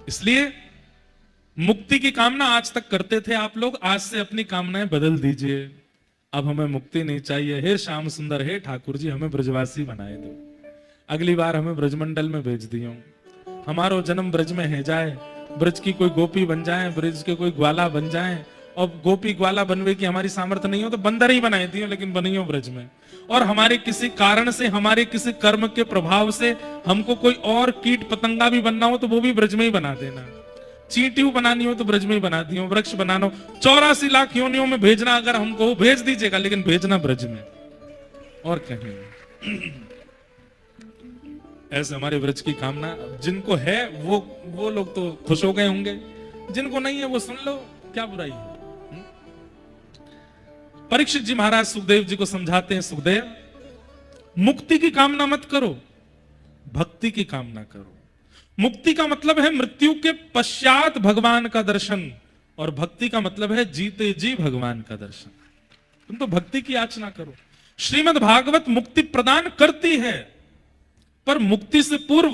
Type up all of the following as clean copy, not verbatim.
इसलिए मुक्ति की कामना आज तक करते थे आप लोग, आज से अपनी कामनाएं बदल दीजिए। अब हमें मुक्ति नहीं चाहिए, हे श्याम सुंदर, हे ठाकुर जी हमें ब्रजवासी बनाए दो, अगली बार हमें ब्रजमंडल में भेज दियो, हमारो जन्म ब्रज में है जाए, ब्रज की कोई गोपी बन जाए, ब्रज के कोई ग्वाला बन जाए, और गोपी ग्वाला बनवे की हमारी सामर्थ्य नहीं हो तो बंदर ही बनाए दियो, लेकिन बनियो ब्रज में। और हमारे किसी कारण से, हमारे किसी कर्म के प्रभाव से हमको कोई और कीट पतंगा भी बनना हो तो वो भी ब्रज में ही बना देना, चींटियों बनानी हो तो ब्रज में ही बना दियो, वृक्ष बनाना 84 लाख योनियों में भेजना अगर हमको भेज दीजिएगा, लेकिन भेजना ब्रज में और कहीं। ऐसे हमारे ब्रज की कामना जिनको है वो लोग तो खुश हो गए होंगे, जिनको नहीं है वो सुन लो, क्या बुराई है। परीक्षित जी महाराज सुखदेव जी को समझाते हैं, सुखदेव मुक्ति की कामना मत करो, भक्ति की कामना करो। मुक्ति का मतलब है मृत्यु के पश्चात भगवान का दर्शन, और भक्ति का मतलब है जीते जी भगवान का दर्शन। तुम तो भक्ति की याचना करो। श्रीमद् भागवत मुक्ति प्रदान करती है, पर मुक्ति से पूर्व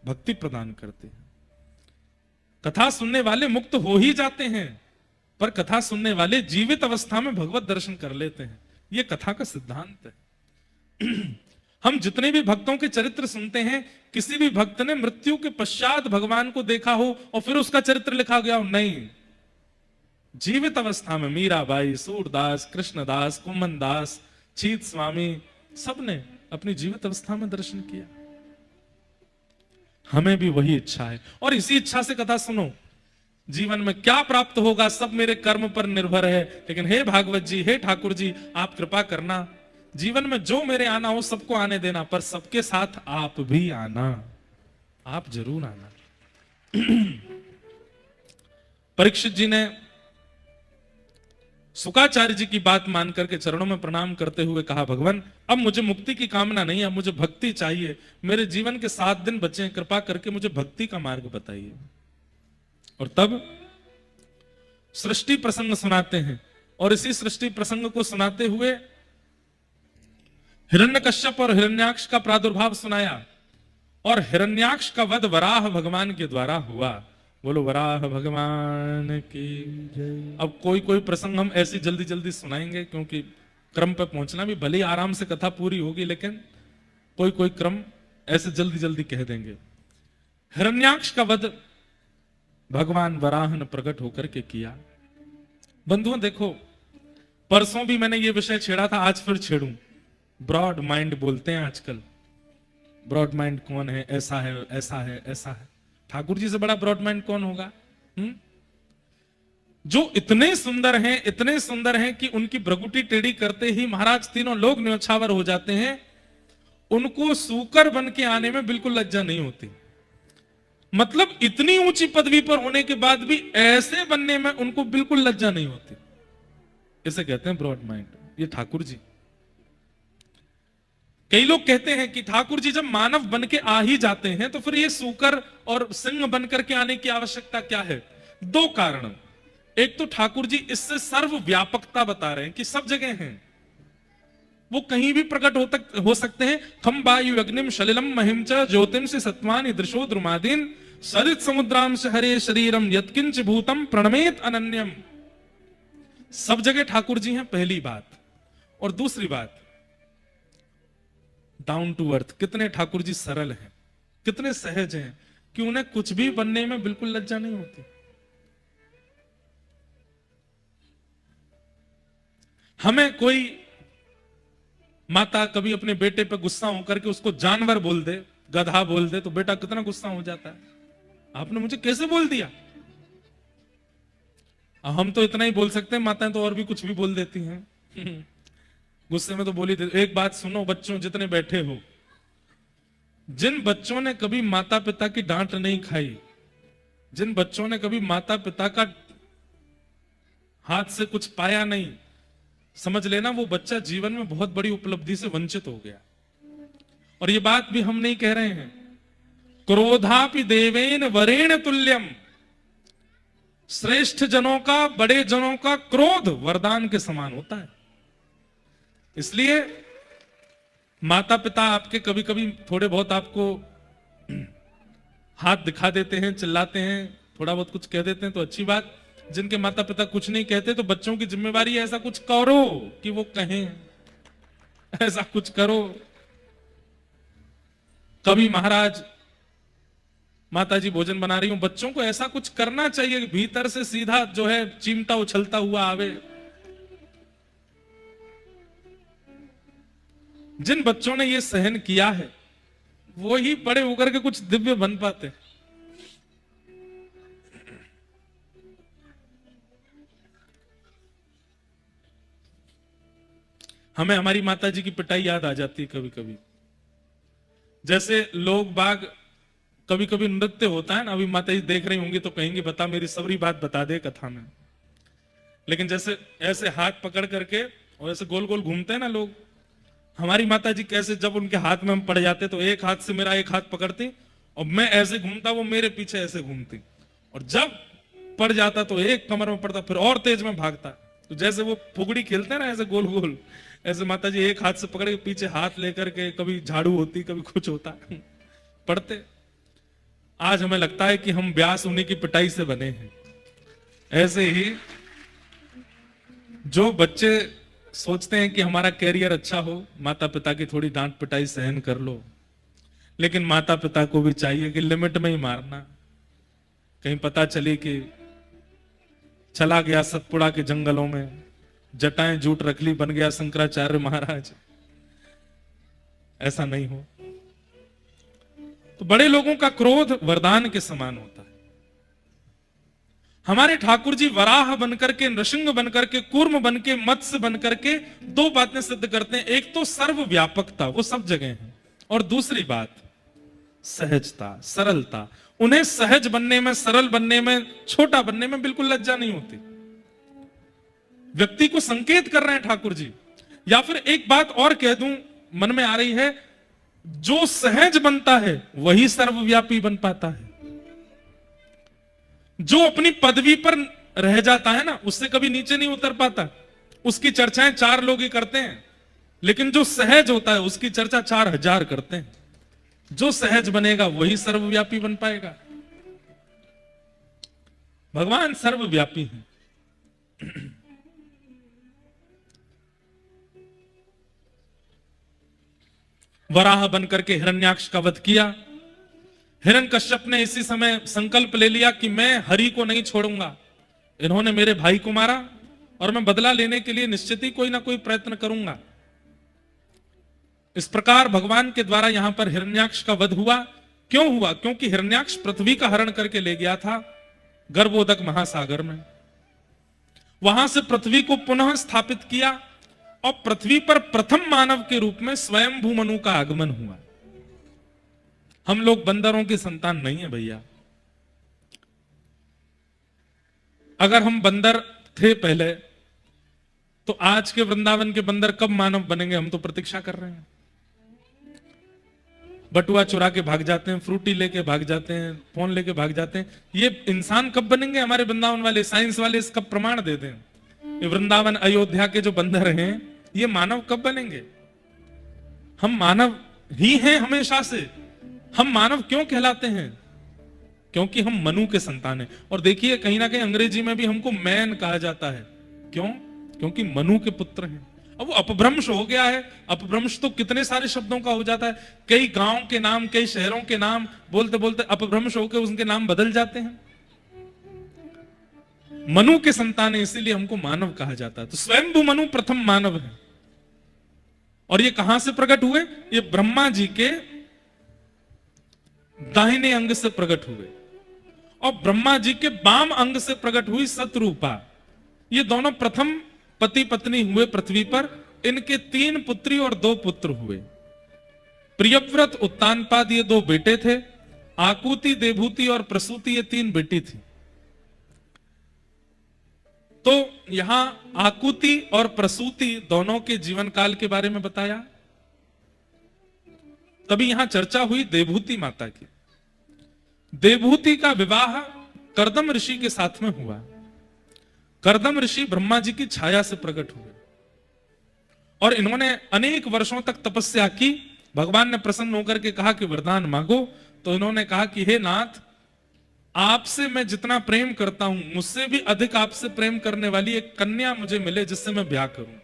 भक्ति प्रदान करती है। कथा सुनने वाले मुक्त हो ही जाते हैं, पर कथा सुनने वाले जीवित अवस्था में भगवत दर्शन कर लेते हैं। यह कथा का सिद्धांत है। हम जितने भी भक्तों के चरित्र सुनते हैं, किसी भी भक्त ने मृत्यु के पश्चात भगवान को देखा हो और फिर उसका चरित्र लिखा गया हो? नहीं। जीवित अवस्था में मीराबाई, सूरदास, कृष्णदास, कुम्मन दास, छीत स्वामी, सबने अपनी जीवित अवस्था में दर्शन किया। हमें भी वही इच्छा है, और इसी इच्छा से कथा सुनो। जीवन में क्या प्राप्त होगा सब मेरे कर्म पर निर्भर है, लेकिन हे भागवत जी, हे ठाकुर जी, आप कृपा करना, जीवन में जो मेरे आना हो सबको आने देना, पर सबके साथ आप भी आना, आप जरूर आना। परीक्षित जी ने शुकाचार्य जी की बात मान करके चरणों में प्रणाम करते हुए कहा, भगवान अब मुझे मुक्ति की कामना नहीं है, अब मुझे भक्ति चाहिए। मेरे जीवन के 7 दिन बचे हैं, कृपा करके मुझे भक्ति का मार्ग बताइए। और तब सृष्टि प्रसंग सुनाते हैं, और इसी सृष्टि प्रसंग को सुनाते हुए हिरण्यकश्यप और हिरण्याक्ष का प्रादुर्भाव सुनाया, और हिरण्याक्ष का वध वराह भगवान के द्वारा हुआ। बोलो वराह भगवान की जय। अब कोई कोई प्रसंग हम ऐसी जल्दी जल्दी सुनाएंगे, क्योंकि क्रम पे पहुंचना भी, भले आराम से कथा पूरी होगी, लेकिन कोई कोई क्रम ऐसे जल्दी जल्दी कह देंगे। हिरण्याक्ष का वध भगवान वराह ने प्रकट होकर के किया। बंधुओं देखो, परसों भी मैंने ये विषय छेड़ा था, आज फिर छेड़ूं। ब्रॉड माइंड बोलते हैं आजकल। ब्रॉड माइंड कौन है? ऐसा है, ऐसा है, ऐसा है। ठाकुर जी से बड़ा ब्रॉड माइंड कौन होगा? जो इतने सुंदर हैं, इतने सुंदर हैं कि उनकी भ्रगुटी टेढ़ी करते ही महाराज तीनों लोग न्योछावर हो जाते हैं। उनको सूकर बन के आने में बिल्कुल लज्जा नहीं होती। मतलब इतनी ऊंची पदवी पर होने के बाद भी ऐसे बनने में उनको बिल्कुल लज्जा नहीं होती। इसे कहते हैं ब्रॉड माइंड। ये ठाकुर जी। कई लोग कहते हैं कि ठाकुर जी जब मानव बन के आ ही जाते हैं तो फिर ये सूकर और सिंह बन करके आने की आवश्यकता क्या है? 2 कारण। एक तो ठाकुर जी इससे सर्वव्यापकता बता रहे हैं कि सब जगह हैं, वो कहीं भी प्रकट हो सकते हैं। खम वायु अग्निम शलिलम महिम च ज्योतिम से सत्वानि दृशो द्रुमादीन सरित समुद्राम से हरे शरीरम यत्किंच भूतम प्रणमेत अनन्यम। सब जगह ठाकुर जी हैं, पहली बात। और दूसरी बात, डाउन टू अर्थ। कितने ठाकुर जी सरल हैं, कितने सहज हैं कि उन्हें कुछ भी बनने में बिल्कुल लज्जा नहीं होती। हमें कोई माता कभी अपने बेटे पे गुस्सा होकर के उसको जानवर बोल दे, गधा बोल दे, तो बेटा कितना गुस्सा हो जाता है, आपने मुझे कैसे बोल दिया। हम तो इतना ही बोल सकते हैं, माताएं तो और भी कुछ भी बोल देती हैं। गुस्से में तो बोली थी। एक बात सुनो बच्चों जितने बैठे हो, जिन बच्चों ने कभी माता पिता की डांट नहीं खाई, जिन बच्चों ने कभी माता पिता का हाथ से कुछ पाया नहीं, समझ लेना वो बच्चा जीवन में बहुत बड़ी उपलब्धि से वंचित हो गया। और ये बात भी हम नहीं कह रहे हैं। क्रोधापि देवेन वरेण तुल्यम। श्रेष्ठ जनों का, बड़े जनों का क्रोध वरदान के समान होता है। इसलिए माता पिता आपके कभी कभी थोड़े बहुत आपको हाथ दिखा देते हैं, चिल्लाते हैं, थोड़ा बहुत कुछ कह देते हैं तो अच्छी बात। जिनके माता पिता कुछ नहीं कहते तो बच्चों की जिम्मेवारी है ऐसा कुछ करो कि वो कहें, ऐसा कुछ करो। कभी महाराज माता जी भोजन बना रही हूं, बच्चों को ऐसा कुछ करना चाहिए भीतर से सीधा जो है चिमटा उछलता हुआ आवे। जिन बच्चों ने ये सहन किया है वो ही बड़े होकर के कुछ दिव्य बन पाते। हमें हमारी माता जी की पिटाई याद आ जाती है कभी कभी। जैसे लोग बाग कभी कभी नृत्य होता है ना, अभी माता जी देख रही होंगी तो कहेंगी बता मेरी सबरी बात बता दे कथा में। लेकिन जैसे ऐसे हाथ पकड़ करके और ऐसे गोल गोल घूमते हैं ना लोग, हमारी माता जी कैसे जब उनके हाथ में हम पड़ जाते तो एक हाथ से मेरा एक हाथ पकड़ती और मैं ऐसे घूमता, वो मेरे पीछे ऐसे घूमती, और जब पड़ जाता तो एक कमर में पड़ता फिर और तेज में भागता। तो जैसे वो फुगड़ी खेलते हैं ना ऐसे गोल गोल, ऐसे माता जी एक हाथ से पकड़ के पीछे हाथ लेकर के कभी झाड़ू होती कभी कुछ होता पढ़ते। आज हमें लगता है कि हम व्यास उन्हीं की पिटाई से बने हैं। ऐसे ही जो बच्चे सोचते हैं कि हमारा कैरियर अच्छा हो, माता पिता की थोड़ी डांट पिटाई सहन कर लो, लेकिन माता पिता को भी चाहिए कि लिमिट में ही मारना। कहीं पता चले कि चला गया सतपुड़ा के जंगलों में, जटाएं जूट रख ली, बन गया शंकराचार्य महाराज, ऐसा नहीं हो। तो बड़े लोगों का क्रोध वरदान के समान होता है। हमारे ठाकुर जी वराह बनकर के, नृसिंह बनकर के, कूर्म बन के, मत्स्य बनकर के दो बातें सिद्ध करते हैं। एक तो सर्वव्यापकता, वो सब जगह है, और दूसरी बात सहजता, सरलता। उन्हें सहज बनने में, सरल बनने में, छोटा बनने में बिल्कुल लज्जा नहीं होती। व्यक्ति को संकेत कर रहे हैं ठाकुर जी। या फिर एक बात और कह दूं, मन में आ रही है, जो सहज बनता है वही सर्वव्यापी बन पाता है। जो अपनी पदवी पर रह जाता है ना, उससे कभी नीचे नहीं उतर पाता। उसकी चर्चाएं 4 लोग ही करते हैं, लेकिन जो सहज होता है उसकी चर्चा 4000 करते हैं। जो सहज बनेगा वही सर्वव्यापी बन पाएगा। भगवान सर्वव्यापी हैं। वराह बनकर के हिरण्याक्ष का वध किया। हिरण्यकश्यप ने इसी समय संकल्प ले लिया कि मैं हरि को नहीं छोड़ूंगा। इन्होंने मेरे भाई को मारा और मैं बदला लेने के लिए निश्चित ही कोई ना कोई प्रयत्न करूंगा। इस प्रकार भगवान के द्वारा यहां पर हिरण्याक्ष का वध हुआ। क्यों हुआ? क्योंकि हिरण्याक्ष पृथ्वी का हरण करके ले गया था गर्भोदक महासागर में। वहां से पृथ्वी को पुनः स्थापित किया और पृथ्वी पर प्रथम मानव के रूप में स्वयंभू मनु का आगमन हुआ। हम लोग बंदरों की संतान नहीं है भैया। अगर हम बंदर थे पहले, तो आज के वृंदावन के बंदर कब मानव बनेंगे? हम तो प्रतीक्षा कर रहे हैं। बटुआ चुरा के भाग जाते हैं, फ्रूटी लेके भाग जाते हैं, फोन लेके भाग जाते हैं। ये इंसान कब बनेंगे? हमारे वृंदावन वाले साइंस वाले इसका प्रमाण देते हैं। ये वृंदावन अयोध्या के जो बंदर हैं, ये मानव कब बनेंगे? हम मानव ही हैं हमेशा से। हम मानव क्यों कहलाते हैं? क्योंकि हम मनु के संतान हैं। और देखिए कहीं ना कहीं अंग्रेजी में भी हमको मैन कहा जाता है। क्यों? क्योंकि मनु के पुत्र हैं। अब वो अपभ्रंश हो गया है। अपभ्रंश तो कितने सारे शब्दों का हो जाता है। कई गांव के नाम, कई शहरों के नाम बोलते बोलते अपभ्रंश होकर उनके नाम बदल जाते हैं। मनु के संतान है, इसीलिए हमको मानव कहा जाता है। तो स्वयंभू मनु प्रथम मानव है। और ये कहां से प्रकट हुए? ये ब्रह्मा जी के दाहिने अंग से प्रकट हुए और ब्रह्मा जी के बाम अंग से प्रकट हुई सतरूपा। ये दोनों प्रथम पति पत्नी हुए पृथ्वी पर। इनके 3 पुत्री और 2 पुत्र हुए। प्रियव्रत, उत्तानपाद ये 2 बेटे थे। आकुति, देवहूति और प्रसूति ये 3 बेटी थी। तो यहां आकुति और प्रसूति दोनों के जीवन काल के बारे में बताया। तभी यहां चर्चा हुई देवहूति माता की। देवहूति का विवाह कर्दम ऋषि के साथ में हुआ। कर्दम ऋषि ब्रह्मा जी की छाया से प्रकट हुए और इन्होंने अनेक वर्षों तक तपस्या की। भगवान ने प्रसन्न होकर के कहा कि वरदान मांगो। तो इन्होंने कहा कि हे नाथ, आपसे मैं जितना प्रेम करता हूं, मुझसे भी अधिक आपसे प्रेम करने वाली एक कन्या मुझे मिले जिससे मैं ब्याह करूं।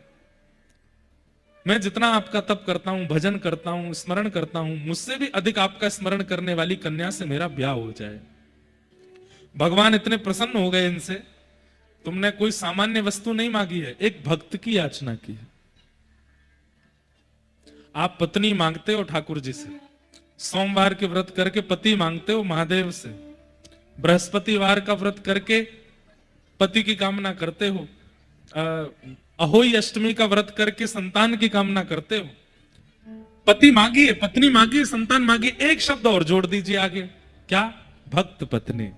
मैं जितना आपका तप करता हूं, भजन करता हूं, स्मरण करता हूं, मुझसे भी अधिक आपका स्मरण करने वाली कन्या से मेरा ब्याह हो जाए। भगवान इतने प्रसन्न हो गए इनसे, तुमने कोई सामान्य वस्तु नहीं मांगी है, एक भक्त की याचना की है। आप पत्नी मांगते हो ठाकुर जी से, सोमवार के व्रत करके पति मांगते हो महादेव से, बृहस्पतिवार का व्रत करके पति की कामना करते हो, अहोई अष्टमी का व्रत करके संतान की कामना करते हो। पति मांगिए, पत्नी मांगिए, संतान मांगिए, एक शब्द और जोड़ दीजिए आगे, क्या? भक्त पत्नी,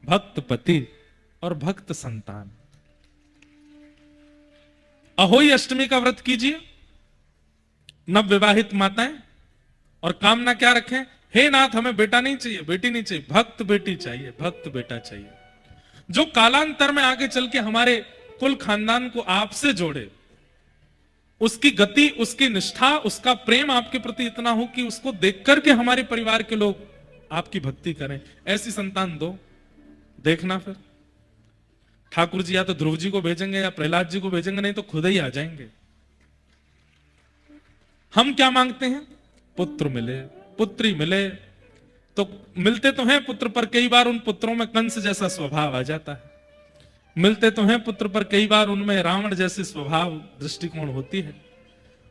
भक्त पति और भक्त संतान। अहोई अष्टमी का व्रत कीजिए नव विवाहित माताएं, और कामना क्या रखें? हे नाथ, हमें बेटा नहीं चाहिए, बेटी नहीं चाहिए, भक्त बेटी चाहिए, भक्त बेटा चाहिए, जो कालांतर में आगे चल के हमारे कुल खानदान को आपसे जोड़े। उसकी गति, उसकी निष्ठा, उसका प्रेम आपके प्रति इतना हो कि उसको देख करके हमारे परिवार के लोग आपकी भक्ति करें। ऐसी संतान दो। देखना फिर ठाकुर जी या तो ध्रुव जी को भेजेंगे या प्रहलाद जी को भेजेंगे, नहीं तो खुद ही आ जाएंगे। हम क्या मांगते हैं? पुत्र मिले, पुत्री मिले। तो मिलते तो हैं पुत्र, पर कई बार उन पुत्रों में कंस जैसा स्वभाव आ जाता है। मिलते तो हैं पुत्र, पर कई बार उनमें रावण जैसी स्वभाव दृष्टिकोण होती है।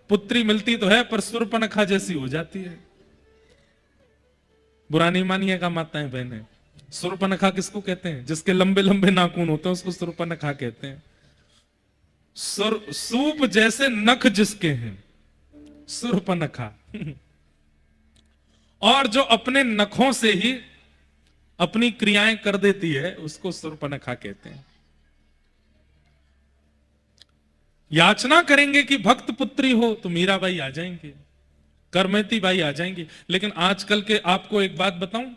पुत्री मिलती तो है, पर शूर्पणखा जैसी हो जाती है। बुरा नहीं मानिएगा माताएं बहनें, शूर्पणखा किसको कहते हैं? जिसके लंबे लंबे नाखून होते हैं उसको शूर्पणखा कहते हैं। सूप जैसे नख जिसके हैं, शूर्पणखा। और जो अपने नखों से ही अपनी क्रियाएं कर देती है, उसको शूर्पणखा कहते हैं। याचना करेंगे कि भक्त पुत्री हो तो मीराबाई आ जाएंगे, करमेती बाई आ जाएंगी। लेकिन आजकल के आपको एक बात बताऊं,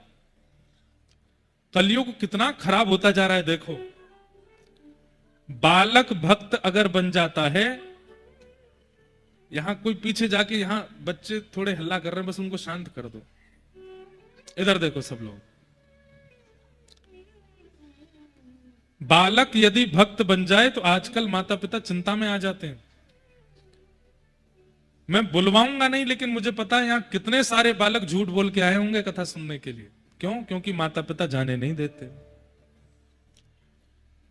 कलयुग कितना खराब होता जा रहा है। देखो, बालक भक्त अगर बन जाता है, यहां कोई पीछे जाके, यहां बच्चे थोड़े हल्ला कर रहे हैं, बस उनको शांत कर दो। इधर देखो सब लोग, बालक यदि भक्त बन जाए तो आजकल माता पिता चिंता में आ जाते हैं। मैं बुलवाऊंगा नहीं, लेकिन मुझे पता है यहां कितने सारे बालक झूठ बोल के आए होंगे कथा सुनने के लिए। क्यों? क्योंकि माता पिता जाने नहीं देते।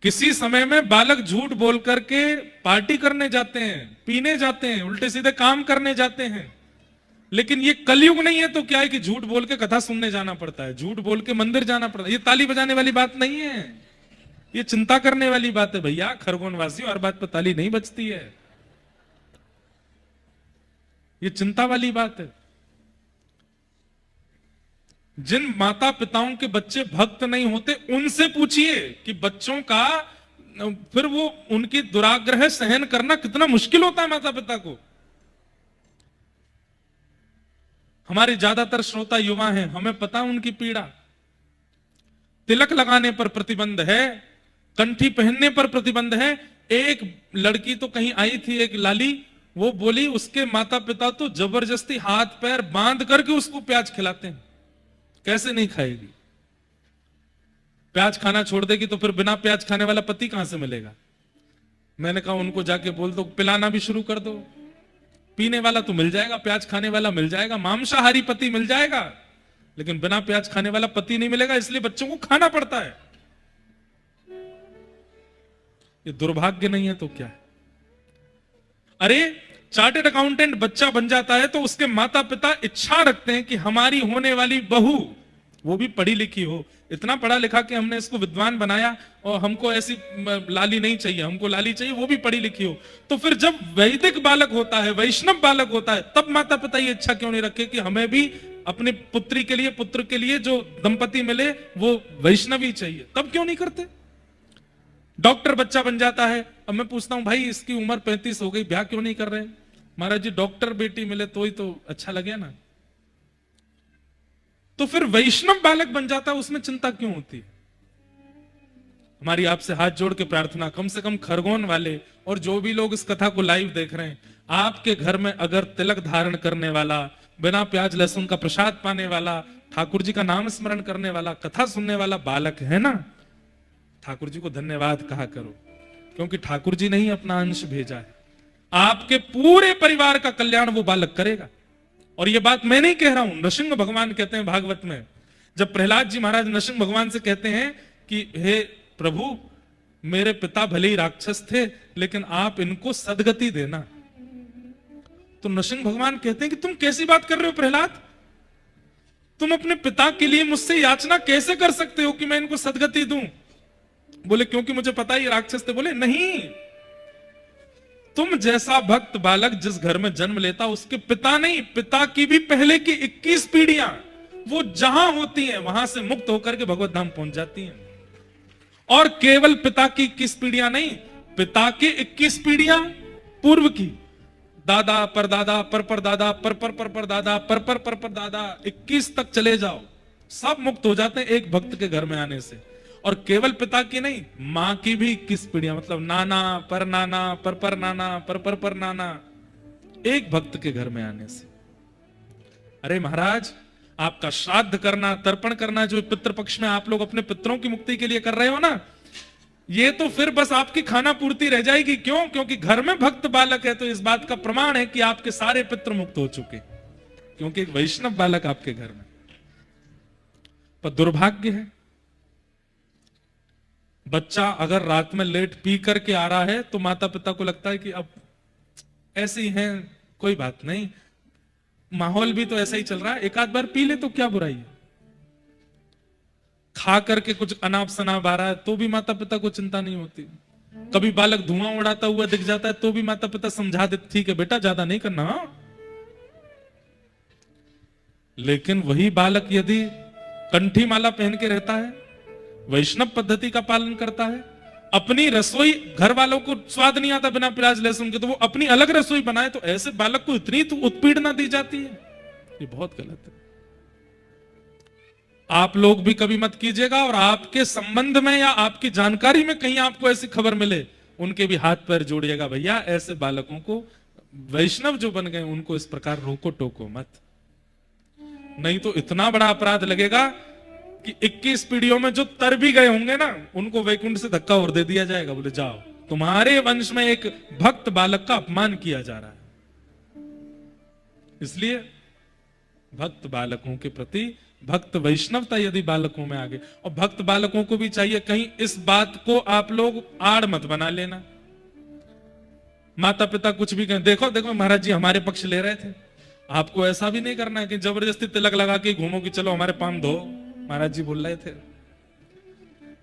किसी समय में बालक झूठ बोल करके पार्टी करने जाते हैं, पीने जाते हैं, उल्टे सीधे काम करने जाते हैं। लेकिन ये कलयुग नहीं है तो क्या है कि झूठ बोल के कथा सुनने जाना पड़ता है, झूठ बोल के मंदिर जाना पड़ता है। ये ताली बजाने वाली बात नहीं है, ये चिंता करने वाली बात है भैया। खरगोन वासियों, हर बात पर ताली नहीं बजती है, ये चिंता वाली बात है। जिन माता पिताओं के बच्चे भक्त नहीं होते, उनसे पूछिए कि बच्चों का फिर वो उनकी दुराग्रह सहन करना कितना मुश्किल होता है माता पिता को। हमारे ज्यादातर श्रोता युवा हैं, हमें पता उनकी पीड़ा। तिलक लगाने पर प्रतिबंध है, कंठी पहनने पर प्रतिबंध है। एक लड़की तो कहीं आई थी, एक लाली, वो बोली उसके माता पिता तो जबरदस्ती हाथ पैर बांध करके उसको प्याज खिलाते हैं। कैसे नहीं खाएगी? प्याज खाना छोड़ देगी तो फिर बिना प्याज खाने वाला पति कहां से मिलेगा? मैंने कहा उनको जाके बोल दो, पिलाना भी शुरू कर दो। पीने वाला तो मिल जाएगा, प्याज खाने वाला मिल जाएगा, मांसाहारी पति मिल जाएगा, लेकिन बिना प्याज खाने वाला पति नहीं मिलेगा। इसलिए बच्चों को खाना पड़ता है। ये दुर्भाग्य नहीं है तो क्या है? अरे चार्टेड अकाउंटेंट बच्चा बन जाता है तो उसके माता पिता इच्छा रखते हैं कि हमारी होने वाली बहू वो भी पढ़ी लिखी हो। इतना पढ़ा लिखा कि हमने इसको विद्वान बनाया और हमको ऐसी लाली नहीं चाहिए, हमको लाली चाहिए वो भी पढ़ी लिखी हो। तो फिर जब वैदिक बालक होता है, वैष्णव बालक होता है, तब माता पिता ये इच्छा क्यों नहीं रखे कि हमें भी अपनी पुत्री के लिए, पुत्र के लिए जो दंपति मिले वो वैष्णवी चाहिए? तब क्यों नहीं करते? डॉक्टर बच्चा बन जाता है, अब मैं पूछता हूं भाई इसकी उम्र 35 हो गई, ब्याह क्यों नहीं कर रहे? महाराज जी डॉक्टर बेटी मिले तो ही तो अच्छा लगे ना। तो फिर वैष्णव बालक बन जाता है, उसमें चिंता क्यों होती? हमारी आपसे हाथ जोड़ के प्रार्थना, कम से कम खरगोन वाले और जो भी लोग इस कथा को लाइव देख रहे हैं, आपके घर में अगर तिलक धारण करने वाला, बिना प्याज लहसुन का प्रसाद पाने वाला ठाकुर जी का नाम स्मरण करने वाला, कथा सुनने वाला बालक है ना, ठाकुर जी को धन्यवाद कहा करो, क्योंकि ठाकुर जी ने ही अपना अंश भेजा है। आपके पूरे परिवार का कल्याण वो बालक करेगा। और ये बात मैं नहीं कह रहा हूं, नृसिंह भगवान कहते हैं भागवत में, जब प्रहलाद जी महाराज नृसिंह भगवान से कहते हैं कि हे प्रभु, मेरे पिता भले ही राक्षस थे, लेकिन आप इनको सदगति देना, तो नृसिंह भगवान कहते हैं कि तुम कैसी बात कर रहे हो प्रहलाद, तुम अपने पिता के लिए मुझसे याचना कैसे कर सकते हो कि मैं इनको सदगति दूं? बोले क्योंकि मुझे पता ही राक्षस थे। बोले नहीं, तुम जैसा भक्त बालक जिस घर में जन्म लेता, उसके पिता नहीं, पिता की भी पहले की 21 पीढ़ियां वो जहां होती हैं वहां से मुक्त होकर के भगवत धाम पहुंच जाती हैं। और केवल पिता की 21 पीढ़ियां नहीं, पिता की 21 पीढ़ियां पूर्व की, दादा परदादा परदादा परदादा परदादा 21 तक चले जाओ, सब मुक्त हो जाते हैं एक भक्त के घर में आने से। और केवल पिता की नहीं, मां की भी 21 पीढ़ियां, मतलब नाना पर नाना पर नाना पर नाना, एक भक्त के घर में आने से। अरे महाराज, आपका श्राद्ध करना, तर्पण करना, जो पितृपक्ष में आप लोग अपने पितरों की मुक्ति के लिए कर रहे हो ना, ये तो फिर बस आपकी खाना पूर्ति रह जाएगी। क्यों? क्योंकि घर में भक्त बालक है, तो इस बात का प्रमाण है कि आपके सारे पितृ मुक्त हो चुके, क्योंकि एक वैष्णव बालक आपके घर में। पर दुर्भाग्य है, बच्चा अगर रात में लेट पी करके आ रहा है तो माता पिता को लगता है कि अब ऐसे ही हैं, कोई बात नहीं, माहौल भी तो ऐसा ही चल रहा है, एक आध बार पी ले तो क्या बुराई है। खा करके कुछ अनाप शनाप आ रहा है तो भी माता पिता को चिंता नहीं होती। कभी बालक धुआं उड़ाता हुआ दिख जाता है तो भी माता पिता समझा देते, ठीक है बेटा ज्यादा नहीं करना। लेकिन वही बालक यदि कंठी माला पहन के रहता है, वैष्णव पद्धति का पालन करता है, अपनी रसोई, घर वालों को स्वाद नहीं आता बिना प्याज लहसुन के, तो वो अपनी अलग रसोई बनाए, तो ऐसे बालक को इतनी तो उत्पीड़ना दी जाती है, ये बहुत गलत है। आप लोग भी कभी मत कीजिएगा, और आपके संबंध में या आपकी जानकारी में कहीं आपको ऐसी खबर मिले, उनके भी हाथ पैर जोड़िएगा, भैया ऐसे बालकों को, वैष्णव जो बन गए उनको इस प्रकार रोको टोको मत, नहीं तो इतना बड़ा अपराध लगेगा कि 21 पीढ़ियों में जो तर भी गए होंगे ना, उनको वैकुंठ से धक्का और दे दिया जाएगा, बोले जाओ, तुम्हारे वंश में एक भक्त बालक का अपमान किया जा रहा है। इसलिए भक्त बालकों के प्रति भक्त वैष्णवता यदि बालकों में आ गई, और भक्त बालकों को भी चाहिए कहीं इस बात को आप लोग आड़ मत बना लेना। माता पिता कुछ भी कहें, देखो देखो महाराज जी हमारे पक्ष ले रहे थे, आपको ऐसा भी नहीं करना है कि जबरदस्ती तिलक लगा के घूमो कि चलो हमारे पाम धो, महाराज जी बोल रहे थे।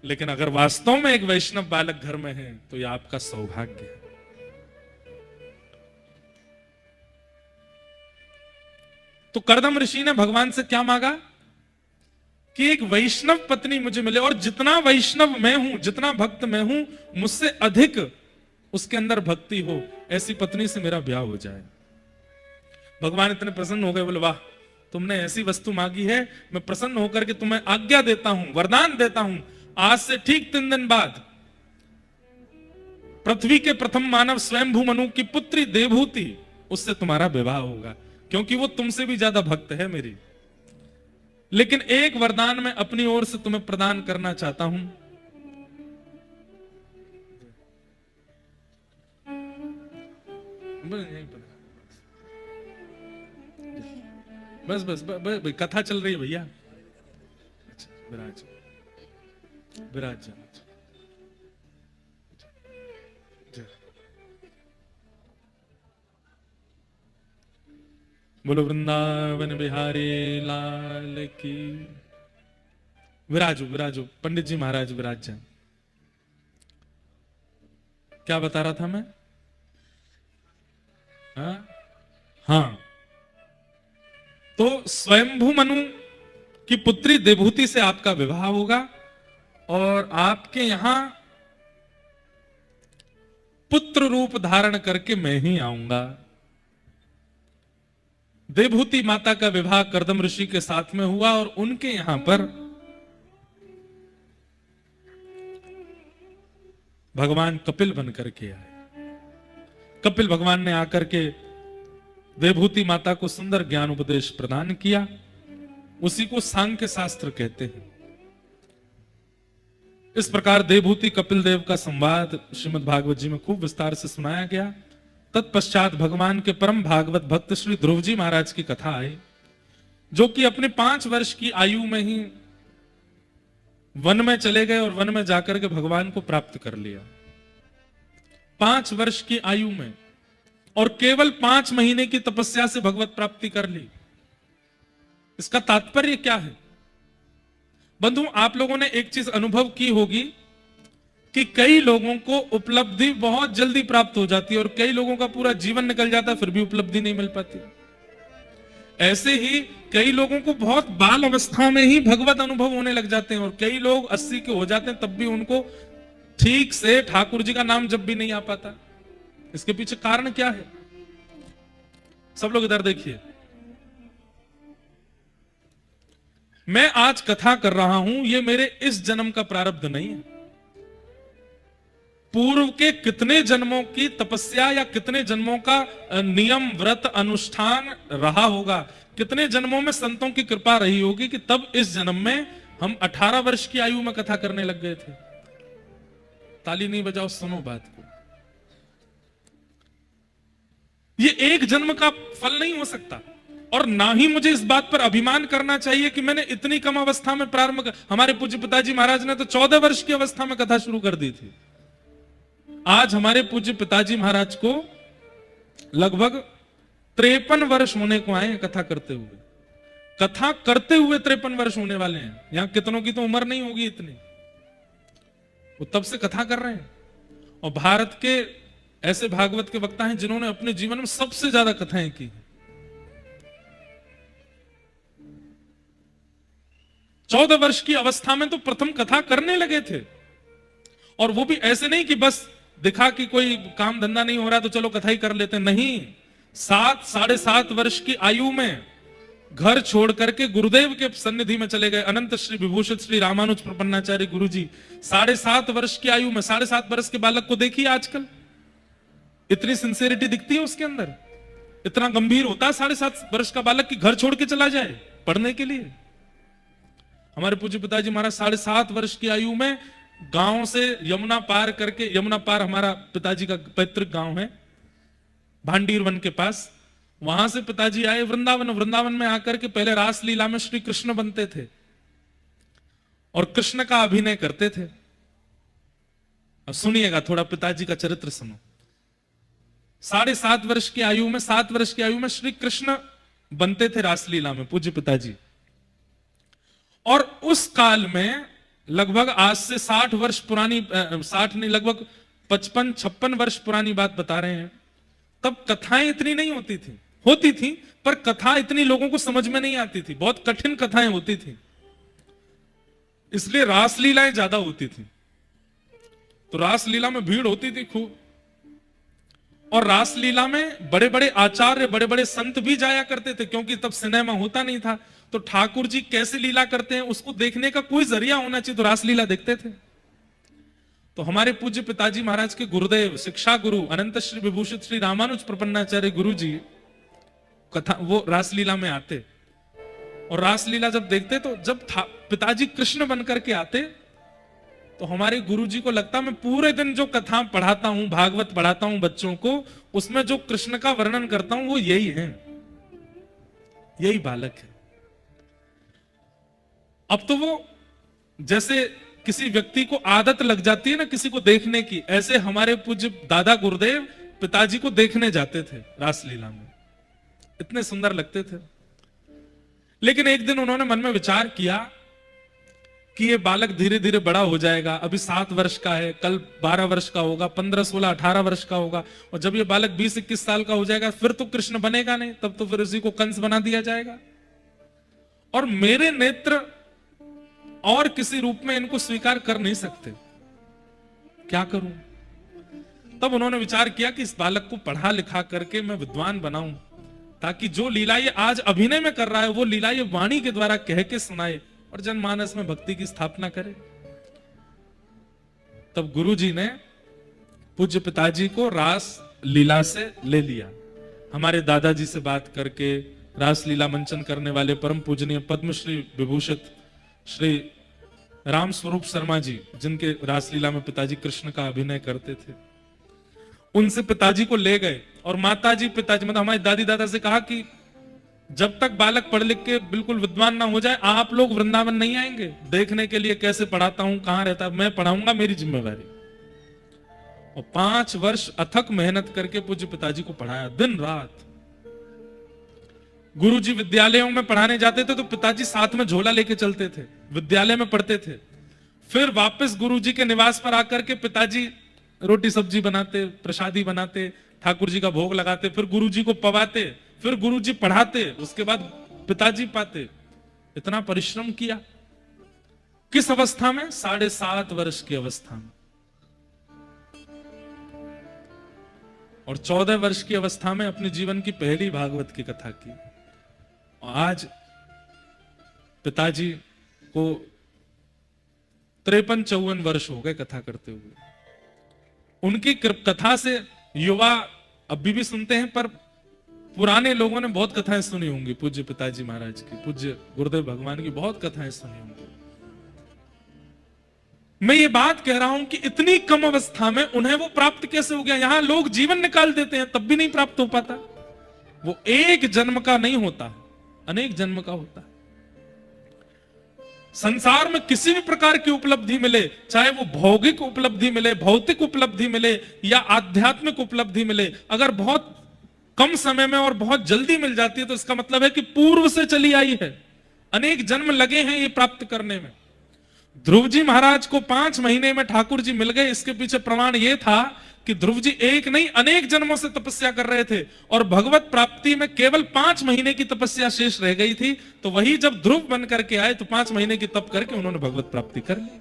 लेकिन अगर वास्तव में एक वैष्णव बालक घर में है तो यह आपका सौभाग्य है। तो कर्दम ऋषि ने भगवान से क्या मांगा कि एक वैष्णव पत्नी मुझे मिले, और जितना वैष्णव मैं हूं, जितना भक्त मैं हूं, मुझसे अधिक उसके अंदर भक्ति हो, ऐसी पत्नी से मेरा ब्याह हो जाए। भगवान इतने प्रसन्न हो गए, बोले वाह, तुमने ऐसी वस्तु मांगी है, मैं प्रसन्न होकर के तुम्हें आज्ञा देता हूं, वरदान देता हूं, आज से ठीक 3 दिन बाद पृथ्वी के प्रथम मानव स्वयंभू मनु की पुत्री देवहूति, उससे तुम्हारा विवाह होगा, क्योंकि वो तुमसे भी ज्यादा भक्त है मेरी। लेकिन एक वरदान मैं अपनी ओर से तुम्हें प्रदान करना चाहता हूं। बस बस, बस कथा चल रही है भैया। अच्छा, विराज विराज बोलो वृंदावन बिहारी लाल की। विराजो विराजो, पंडित जी महाराज विराज जाए। क्या बता रहा था मैं? हाँ, तो स्वयंभू मनु की पुत्री देवहूति से आपका विवाह होगा, और आपके यहां पुत्र रूप धारण करके मैं ही आऊंगा। देवहूति माता का विवाह कर्दम ऋषि के साथ में हुआ, और उनके यहां पर भगवान कपिल बन करके आए। कपिल भगवान ने आकर के देवहूति माता को सुंदर ज्ञान उपदेश प्रदान किया, उसी को सांख्य शास्त्र कहते हैं। इस प्रकार देवभूति कपिल देव का संवाद श्रीमद् भागवत जी में खूब विस्तार से सुनाया गया। तत्पश्चात भगवान के परम भागवत भक्त श्री ध्रुव जी महाराज की कथा आई, जो कि अपने 5 वर्ष की आयु में ही वन में चले गए और वन में जाकर के भगवान को प्राप्त कर लिया। 5 वर्ष की आयु में, और केवल 5 महीने की तपस्या से भगवत प्राप्ति कर ली। इसका तात्पर्य क्या है? बंधु, आप लोगों ने एक चीज अनुभव की होगी कि कई लोगों को उपलब्धि बहुत जल्दी प्राप्त हो जाती है और कई लोगों का पूरा जीवन निकल जाता है, फिर भी उपलब्धि नहीं मिल पाती। ऐसे ही कई लोगों को बहुत बाल अवस्था में ही भगवत अनुभव होने लग जाते हैं और कई लोग 80 के हो जाते हैं, तब भी उनको ठीक से ठाकुर जी का नाम जब भी नहीं आ पाता। इसके पीछे कारण क्या है? सब लोग इधर देखिए। मैं आज कथा कर रहा हूं, यह मेरे इस जन्म का प्रारब्ध नहीं है। पूर्व के कितने जन्मों की तपस्या या कितने जन्मों का नियम व्रत अनुष्ठान रहा होगा, कितने जन्मों में संतों की कृपा रही होगी कि तब इस जन्म में हम 18 वर्ष की आयु में कथा करने लग गए थे। ताली नहीं बजाओ, सुनो बात को। ये एक जन्म का फल नहीं हो सकता, और ना ही मुझे इस बात पर अभिमान करना चाहिए कि मैंने इतनी कम अवस्था में प्रारंभ कर। हमारे पूज्य पिताजी महाराज ने तो 14 वर्ष की अवस्था में कथा शुरू कर दी थी। आज हमारे पूज्य पिताजी महाराज को लगभग 53 वर्ष होने को आए हैं कथा करते हुए। कथा करते हुए 53 वर्ष होने वाले हैं। यहां कितनों की तो उम्र नहीं होगी इतनी, वो तब से कथा कर रहे हैं। और भारत के ऐसे भागवत के वक्ता हैं जिन्होंने अपने जीवन में सबसे ज्यादा कथाएं की। 14 वर्ष की अवस्था में तो प्रथम कथा करने लगे थे, और वो भी ऐसे नहीं कि बस दिखा कि कोई काम धंधा नहीं हो रहा तो चलो कथा ही कर लेते। नहीं, 7-7.5 वर्ष की आयु में घर छोड़ करके गुरुदेव के सन्निधि में चले गए। अनंत श्री विभूषित श्री रामानुज प्रपन्नाचार्य गुरु जी 7.5 वर्ष की आयु में, 7.5 वर्ष के बालक को देखिए आजकल, इतनी सिंसियरिटी दिखती है उसके अंदर, इतना गंभीर होता है 7.5 वर्ष का बालक कि घर छोड़ के चला जाए पढ़ने के लिए। हमारे पूज्य पिताजी महाराज 7.5 वर्ष की आयु में गांव से यमुना पार करके, यमुना पार हमारा पिताजी का पैतृक गांव है भांडीर वन के पास, वहां से पिताजी आए वृंदावन। वृंदावन में आकर के पहले रास लीला में श्री कृष्ण बनते थे और कृष्ण का अभिनय करते थे। अब सुनिएगा थोड़ा पिताजी का चरित्र सुनो। 7.5 वर्ष की आयु में, 7 वर्ष की आयु में श्री कृष्ण बनते थे रासलीला में पूज्य पिताजी। और उस काल में लगभग आज से 60 वर्ष पुरानी, 60 नहीं, लगभग 55-56 वर्ष पुरानी बात बता रहे हैं। तब कथाएं इतनी नहीं होती थी, होती थी पर कथा इतनी लोगों को समझ में नहीं आती थी, बहुत कठिन कथाएं होती थी, इसलिए रासलीलाएं ज्यादा होती थी। तो रासलीला में भीड़ होती थी खूब, और रासलीला में बड़े बड़े आचार्य, बड़े बड़े संत भी जाया करते थे, क्योंकि तब सिनेमा होता नहीं था। तो ठाकुर जी कैसे लीला करते हैं उसको देखने का कोई जरिया होना चाहिए, तो रासलीला देखते थे। तो हमारे पूज्य पिताजी महाराज के गुरुदेव, शिक्षा गुरु अनंत श्री विभूषित श्री रामानुज प्रपन्नाचार्य गुरु जी कथा वो रासलीला में आते, और रासलीला जब देखते तो जब पिताजी कृष्ण बनकर के आते तो हमारे गुरुजी को लगता मैं पूरे दिन जो कथा पढ़ाता हूं, भागवत पढ़ाता हूं बच्चों को, उसमें जो कृष्ण का वर्णन करता हूं वो यही है, यही बालक है। अब तो वो जैसे किसी व्यक्ति को आदत लग जाती है ना किसी को देखने की, ऐसे हमारे पूज्य दादा गुरुदेव पिताजी को देखने जाते थे रासलीला में, इतने सुंदर लगते थे। लेकिन एक दिन उन्होंने मन में विचार किया कि ये बालक धीरे धीरे बड़ा हो जाएगा, अभी 7 वर्ष का है, कल 12 वर्ष का होगा, 15, 16, 18 वर्ष का होगा, और जब ये बालक 20-21 साल का हो जाएगा फिर तो कृष्ण बनेगा नहीं, तब तो फिर उसी को कंस बना दिया जाएगा, और मेरे नेत्र और किसी रूप में इनको स्वीकार कर नहीं सकते, क्या करूं? तब उन्होंने विचार किया कि इस बालक को पढ़ा लिखा करके मैं विद्वान बनाऊं, ताकि जो लीला ये आज अभिनय में कर रहा है वो लीला ये वाणी के द्वारा कह के सुनाए और जनमानस में भक्ति की स्थापना करे। तब गुरुजी ने पूज्य पिताजी को रास लीला से ले लिया, हमारे दादाजी से बात करके रासलीला मंचन करने वाले परम पूजनीय पद्मश्री विभूषित श्री राम स्वरूप शर्मा जी, जिनके रासलीला में पिताजी कृष्ण का अभिनय करते थे, उनसे पिताजी को ले गए और माताजी पिताजी मतलब हमारी दादी दादा से कहा कि जब तक बालक पढ़ लिख के बिल्कुल विद्वान ना हो जाए आप लोग वृंदावन नहीं आएंगे देखने के लिए कैसे पढ़ाता हूं, कहां रहता, मैं पढ़ाऊंगा, मेरी जिम्मेवारी। और 5 वर्ष अथक मेहनत करके पूज्य पिताजी को पढ़ाया दिन रात। गुरुजी विद्यालयों में पढ़ाने जाते थे तो पिताजी साथ में झोला लेके चलते थे, विद्यालय में पढ़ते थे। फिर वापस गुरुजी के निवास पर आकर के पिताजी रोटी सब्जी बनाते, प्रसादी बनाते, ठाकुर जी का भोग लगाते, फिर गुरुजी को पवाते, फिर गुरुजी पढ़ाते, उसके बाद पिताजी पाते। इतना परिश्रम किया। किस अवस्था में? 7.5 वर्ष की अवस्था में। और 14 वर्ष की अवस्था में अपने जीवन की पहली भागवत की कथा की। और आज पिताजी को 53-54 वर्ष हो गए कथा करते हुए। उनकी कथा से युवा अभी भी सुनते हैं, पर पुराने लोगों ने बहुत कथाएं सुनी होंगी। पूज्य पिताजी महाराज की, पूज्य गुरुदेव भगवान की बहुत कथाएं सुनी होंगी। मैं ये बात कह रहा हूं कि इतनी कम अवस्था में उन्हें वो प्राप्त कैसे हो गया। यहां लोग जीवन निकाल देते हैं तब भी नहीं प्राप्त हो पाता। वो एक जन्म का नहीं होता, अनेक जन्म का होता है। संसार में किसी भी प्रकार की उपलब्धि मिले, चाहे वो भौतिक उपलब्धि मिले, भौतिक उपलब्धि मिले या आध्यात्मिक उपलब्धि मिले, अगर बहुत कम समय में और बहुत जल्दी मिल जाती है तो इसका मतलब है कि पूर्व से चली आई है, अनेक जन्म लगे हैं ये प्राप्त करने में। ध्रुव जी महाराज को 5 महीने में ठाकुर जी मिल गए। इसके पीछे प्रमाण यह था कि ध्रुव जी एक नहीं अनेक जन्मों से तपस्या कर रहे थे और भगवत प्राप्ति में केवल 5 महीने की तपस्या शेष रह गई थी। तो वही जब ध्रुव बन करके आए तो 5 महीने की तप करके उन्होंने भगवत प्राप्ति कर ली।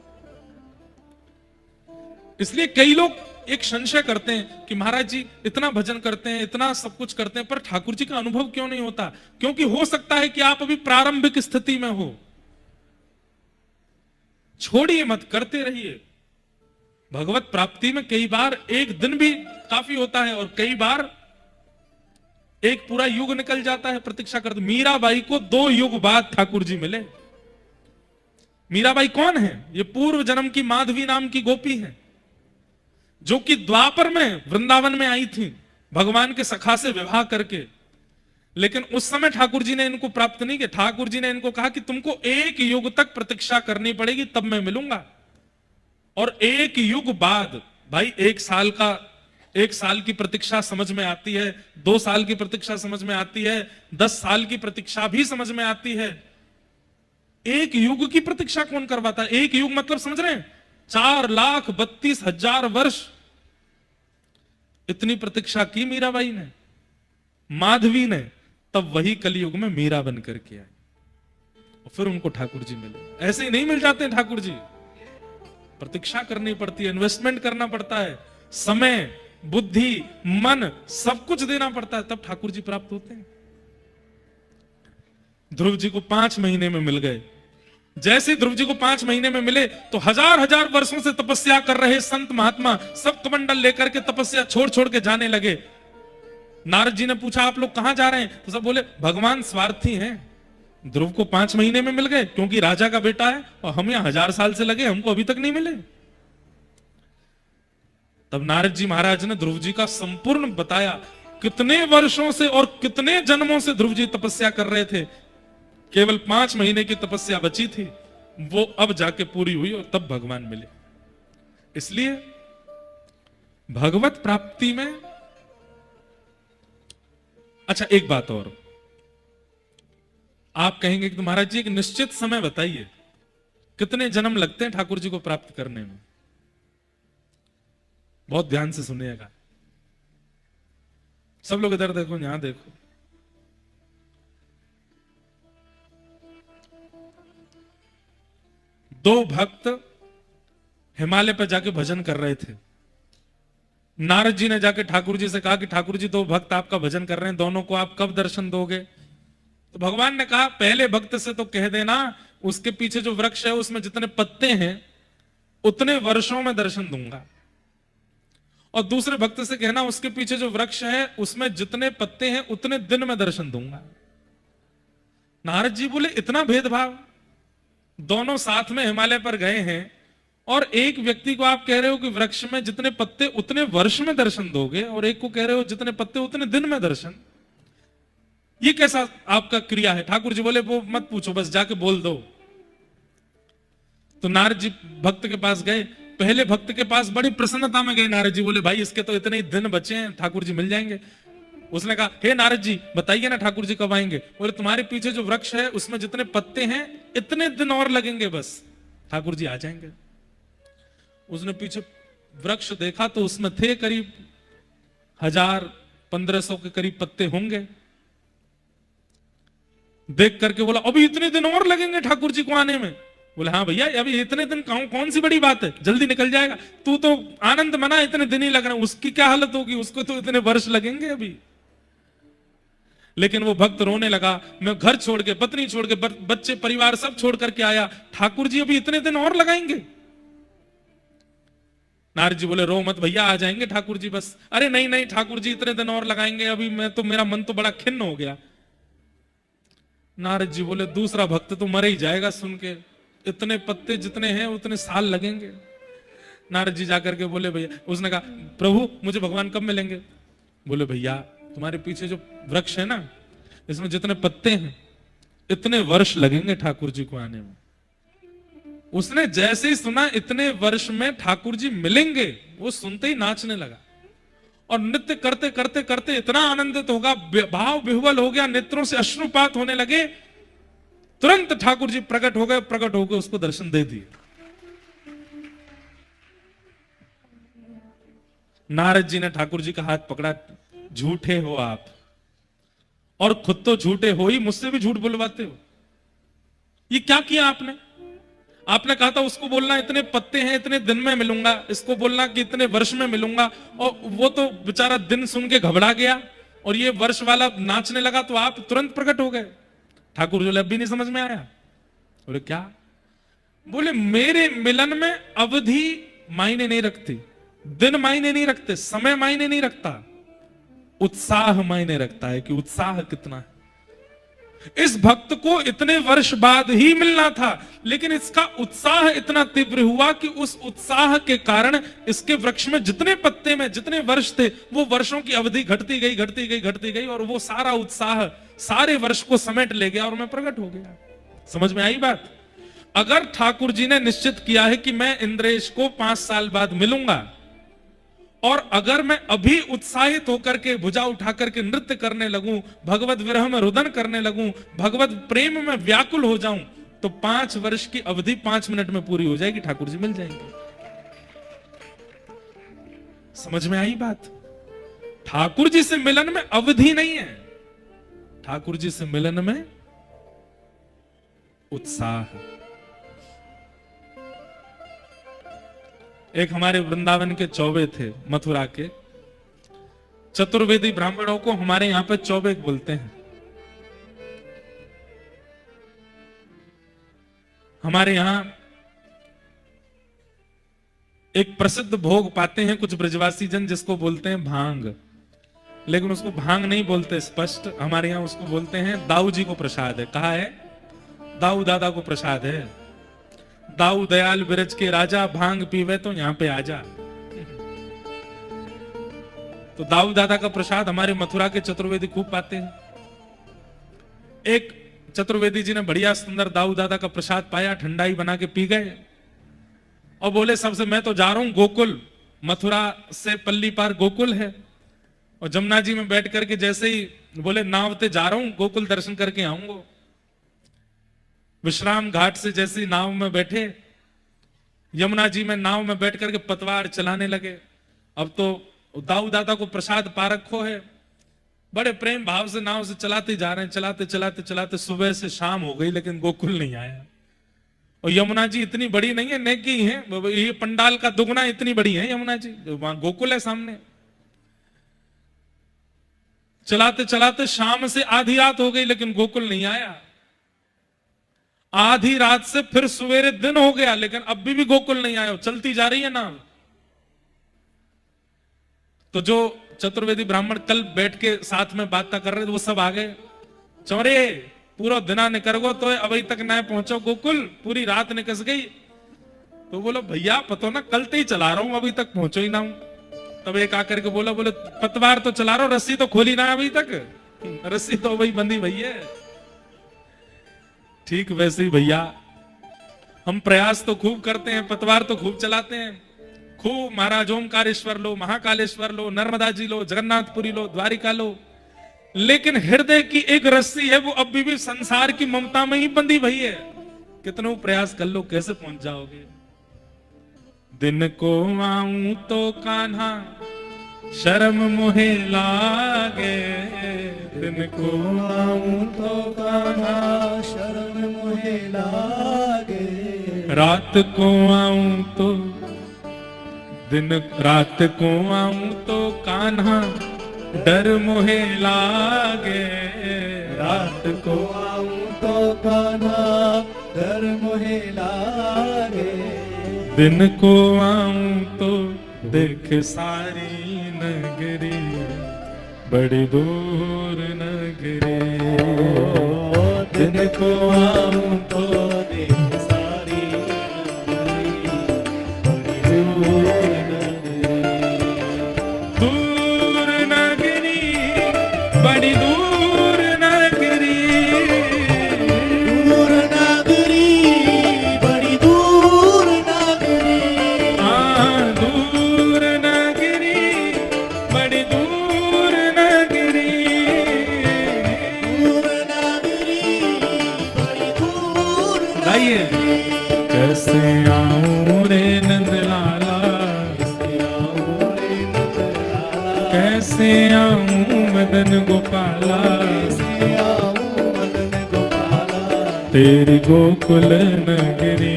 इसलिए कई लोग एक संशय करते हैं कि महाराज जी इतना भजन करते हैं, इतना सब कुछ करते हैं, पर ठाकुर जी का अनुभव क्यों नहीं होता? क्योंकि हो सकता है कि आप अभी प्रारंभिक स्थिति में हो। छोड़िए मत, करते रहिए। भगवत प्राप्ति में कई बार एक दिन भी काफी होता है और कई बार एक पूरा युग निकल जाता है प्रतीक्षा करते। मीराबाई को 2 युग बाद ठाकुर जी मिले। मीराबाई कौन है? ये पूर्व जन्म की माधवी नाम की गोपी है, जो कि द्वापर में वृंदावन में आई थी भगवान के सखा से विवाह करके। लेकिन उस समय ठाकुर जी ने इनको प्राप्त नहीं किया। ठाकुर जी ने इनको कहा कि तुमको 1 युग तक प्रतीक्षा करनी पड़ेगी, तब मैं मिलूंगा। और 1 युग बाद भाई 1 साल की प्रतीक्षा समझ में आती है, 2 साल की प्रतीक्षा समझ में आती है, 10 साल की प्रतीक्षा भी समझ में आती है। 1 युग की प्रतीक्षा कौन करवाता है? 1 युग मतलब समझ रहे हैं 4,32,000 वर्ष। इतनी प्रतीक्षा की मीराबाई ने, माधवी ने, तब वही कलयुग में मीरा बन करके आई और फिर उनको ठाकुर जी मिले। ऐसे ही नहीं मिल जाते ठाकुर जी, प्रतीक्षा करनी पड़ती है, इन्वेस्टमेंट करना पड़ता है, समय, बुद्धि, मन सब कुछ देना पड़ता है, तब ठाकुर जी प्राप्त होते हैं। ध्रुव जी को 5 महीने में मिल गए। जैसे ध्रुव जी को 5 महीने में मिले तो हजार वर्षों से तपस्या कर रहे संत महात्मा सब कमंडल लेकर के तपस्या छोड़ छोड़ के जाने लगे। नारद जी ने पूछा आप लोग कहां जा रहे हैं? तो सब बोले भगवान स्वार्थी हैं। ध्रुव को 5 महीने में मिल गए क्योंकि राजा का बेटा है, और हम यहां 1000 साल से लगे, हमको अभी तक नहीं मिले। तब नारद जी महाराज ने ध्रुव जी का संपूर्ण बताया, कितने वर्षों से और कितने जन्मों से ध्रुव जी तपस्या कर रहे थे। केवल 5 महीने की तपस्या बची थी, वो अब जाके पूरी हुई और तब भगवान मिले। इसलिए भगवत प्राप्ति में अच्छा एक बात और, आप कहेंगे कि महाराज जी एक निश्चित समय बताइए कितने जन्म लगते हैं ठाकुर जी को प्राप्त करने में। बहुत ध्यान से सुनिएगा, सब लोग इधर देखो, यहां देखो। दो भक्त हिमालय पर जाके भजन कर रहे थे। नारद जी ने जाके ठाकुर जी से कहा कि ठाकुर जी 2 भक्त आपका भजन कर रहे हैं, दोनों को आप कब दर्शन दोगे? तो भगवान ने कहा पहले भक्त से तो कह देना उसके पीछे जो वृक्ष है उसमें जितने पत्ते हैं उतने वर्षों में दर्शन दूंगा, और दूसरे भक्त से कहना उसके पीछे जो वृक्ष है उसमें जितने पत्ते हैं उतने दिन में दर्शन दूंगा। नारद जी बोले इतना भेदभाव, दोनों साथ में हिमालय पर गए हैं और एक व्यक्ति को आप कह रहे हो कि वृक्ष में जितने पत्ते उतने वर्ष में दर्शन दोगे, और एक को कह रहे हो जितने पत्ते उतने दिन में दर्शन। ये कैसा आपका क्रिया है? ठाकुर जी बोले वो मत पूछो, बस जाके बोल दो। तो नारद जी भक्त के पास गए, पहले भक्त के पास बड़ी प्रसन्नता में गए। नारद जी बोले भाई इसके तो इतने ही दिन बचे हैं, ठाकुर जी मिल जाएंगे। उसने कहा हे नारद जी बताइए ना ठाकुर जी कब आएंगे? बोले तुम्हारे पीछे जो वृक्ष है उसमें जितने पत्ते हैं इतने दिन और लगेंगे, बस ठाकुर जी आ जाएंगे। उसने पीछे वृक्ष देखा तो उसमें थे करीब 1000-1500 के करीब पत्ते होंगे। देख करके बोला अभी इतने दिन और लगेंगे ठाकुर जी को आने में? बोले हाँ भैया अभी इतने दिन कौन सी बड़ी बात है, जल्दी निकल जाएगा। तू तो आनंद मना, इतने दिन ही लग रहे हैं, उसकी क्या हालत होगी, उसको तो इतने वर्ष लगेंगे अभी। लेकिन वो भक्त रोने लगा, मैं घर छोड़ के, पत्नी छोड़ के, बच्चे परिवार सब छोड़ करके आया, ठाकुर जी अभी इतने दिन और लगाएंगे? नारद जी बोले रो मत भैया, आ जाएंगे ठाकुर जी बस। अरे नहीं नहीं ठाकुर जी इतने दिन और लगाएंगे, अभी मैं तो, मेरा मन तो बड़ा खिन्न हो गया। नारद जी बोले दूसरा भक्त तो मर ही जाएगा सुन के, इतने पत्ते जितने हैं उतने साल लगेंगे। नारद जी जाकर के बोले भैया, उसने कहा प्रभु मुझे भगवान कब मिलेंगे? बोले भैया तुम्हारे पीछे जो वृक्ष है ना, इसमें जितने पत्ते हैं इतने वर्ष लगेंगे ठाकुर जी को आने में। उसने जैसे ही सुना इतने वर्ष में ठाकुर जी मिलेंगे, वो सुनते ही नाचने लगा और नृत्य करते करते करते इतना आनंदित होगा, भाव विह्वल हो गया, नेत्रों से अश्रुपात होने लगे। तुरंत ठाकुर जी प्रकट हो गए, उसको दर्शन दे दिए। नारद जी ने ठाकुर जी का हाथ पकड़ा, झूठे हो आप, और खुद तो झूठे हो ही, मुझसे भी झूठ बुलवाते हो। ये क्या किया आपने? आपने कहा था उसको बोलना इतने पत्ते हैं इतने दिन में मिलूंगा, इसको बोलना कि इतने वर्ष में मिलूंगा, और वो तो बेचारा दिन सुन के घबरा गया और ये वर्ष वाला नाचने लगा, तो आप तुरंत प्रकट हो गए। ठाकुर जी अब भी नहीं समझ में आया। बोले क्या? बोले मेरे मिलन में अवधि मायने नहीं रखती, दिन मायने नहीं रखते, समय मायने नहीं रखता, उत्साह मायने रखता है कि उत्साह कितना है। इस भक्त को इतने वर्ष बाद ही मिलना था, लेकिन इसका उत्साह इतना तीव्र हुआ कि उस उत्साह के कारण इसके वृक्ष में जितने पत्ते में जितने वर्ष थे वो वर्षों की अवधि घटती गई और वो सारा उत्साह सारे वर्ष को समेट ले गया और मैं प्रकट हो गया। समझ में आई बात? अगर ठाकुर जी ने निश्चित किया है कि मैं इंद्रेश को 5 साल बाद मिलूंगा, और अगर मैं अभी उत्साहित होकर के भुजा उठा करके नृत्य करने लगूं, भगवत विरह में रुदन करने लगूं, भगवत प्रेम में व्याकुल हो जाऊं, तो 5 वर्ष की अवधि 5 मिनट में पूरी हो जाएगी, ठाकुर जी मिल जाएंगे। समझ में आई बात? ठाकुर जी से मिलन में अवधि नहीं है, ठाकुर जी से मिलन में उत्साह। एक हमारे वृंदावन के चौबे थे, मथुरा के चतुर्वेदी ब्राह्मणों को हमारे यहां पे चौबे बोलते हैं। हमारे यहां एक प्रसिद्ध भोग पाते हैं कुछ ब्रजवासी जन, जिसको बोलते हैं भांग, लेकिन उसको भांग नहीं बोलते स्पष्ट, हमारे यहां उसको बोलते हैं दाऊ जी को प्रसाद है। कहा है? दाऊ दादा को प्रसाद है। दाऊ दयाल बिरज के राजा, भांग पीवे तो यहां पे आजा। तो दाऊ दादा का प्रसाद हमारे मथुरा के चतुर्वेदी खूब पाते हैं। एक चतुर्वेदी जी ने बढ़िया सुंदर दाऊ दादा का प्रसाद पाया, ठंडाई बना के पी गए और बोले सबसे मैं तो जा रहा हूं गोकुल, मथुरा से पल्ली पार गोकुल है, और जमुना जी में बैठ करके जैसे ही बोले नाव ते जा रहा हूं गोकुल दर्शन करके आऊंगा। विश्राम घाट से जैसे ही नाव में बैठे, यमुना जी में नाव में बैठ करके पतवार चलाने लगे। अब तो दाऊ दादा को प्रसाद पा रखो है, बड़े प्रेम भाव से नाव से चलाते जा रहे हैं, चलाते चलाते चलाते सुबह से शाम हो गई लेकिन गोकुल नहीं आया। और यमुना जी इतनी बड़ी नहीं है, नेकी है, ये पंडाल का दुगना इतनी बड़ी है यमुना जी, वहां गोकुल है सामने। चलाते चलाते शाम से आधी रात हो गई लेकिन गोकुल नहीं आया। आधी रात से फिर सवेरे दिन हो गया लेकिन अब भी गोकुल नहीं आया, चलती जा रही है नाव। तो जो चतुर्वेदी ब्राह्मण कल बैठ के साथ में बात कर रहे थे वो सब आ गए। चौरे पूरा दिना निकर गो तो अभी तक ना पहुंचो गोकुल, पूरी रात निकस गई। तो बोलो भैया पतो ना कल ते ही चला रहा हूं, अभी तक पहुंचो ही ना हूं। तब एक आकर के बोला, बोले पतवार तो चला रहा हूं, रस्सी तो खोली ना अभी तक, रस्सी तो वही बंधी भई है। ठीक वैसे ही भैया हम प्रयास तो खूब करते हैं, पतवार तो खूब चलाते हैं, खूब महाराज ओमकारेश्वर लो, महाकालेश्वर लो, नर्मदा जी लो, जगन्नाथपुरी लो, द्वारिका लो, लेकिन हृदय की एक रस्सी है वो अभी भी संसार की ममता में ही बंधी भई है। कितनों प्रयास कर लो कैसे पहुंच जाओगे। दिन को आऊं तो कान्हा शर्म मुहे लागे, दिन को आऊं तो कान्हा शर्म मुहे लागे, रात को आऊं तो रात को आऊं तो कान्हा डर मुहे लागे, रात को आऊं तो कान्हा डर मुहे लागे, दिन को आऊं तो देख सारी नगरी बड़ी दूर नगरी। दिन को आऊं तो देख सारी नगरी बड़ी दूर नगरी, बड़ी दूर नगरी, दूर नगरी, बड़ी दूर नगरी, हाँ दूर नगरी, बड़ी दूर नगरी, दूर नगरी, बड़ी दूर गाइए। कैसे आऊं रे नंदलाला, कैसे आऊं मदन गोपाला, तेरी गोकुल नगरी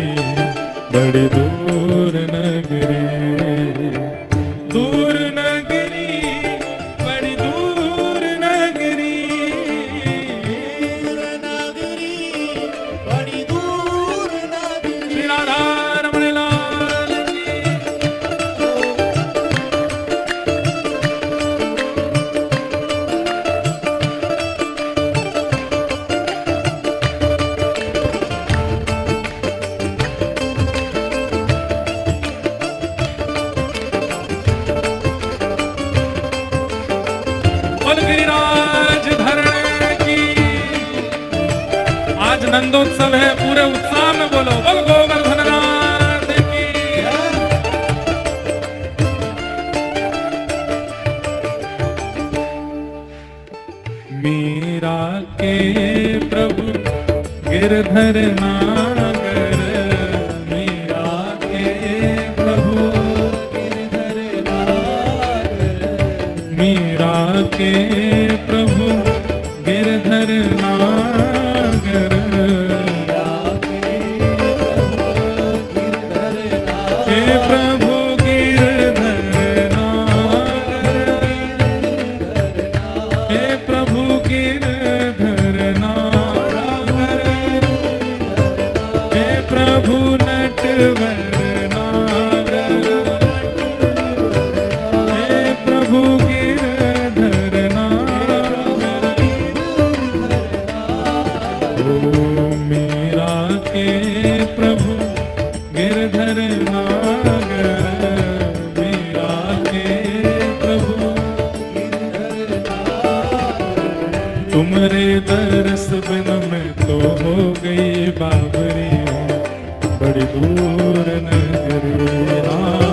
बड़ी दूर नगरी, दूर नगरी, बड़ी दूर नगरी, दूर नगरी, बड़ी दूर नगरी। श्री राधा रमण लाल की। बोल गिरिराज धरण की। आज नंदोत्सव है, पूरे उत्साह में बोलो, बोल गोवर्धन नाथ की। मीरा के प्रभु गिरधर नागर, मीरा के प्रभु गिरधर नागर, मीरा के प्रभु गिरधर नागर, हे प्रभु गिरधर नागर, हे प्रभु गिरधर नागर, हे प्रभु नटवर नागर, हे प्रभु गिरधर नागर, ओ मीरा के प्रभु गिरधर नागर, मीरा के प्रभु तुमरे दरस बिन में तो हो गई बाबरी, बड़ी दूर नगरी। हाँ,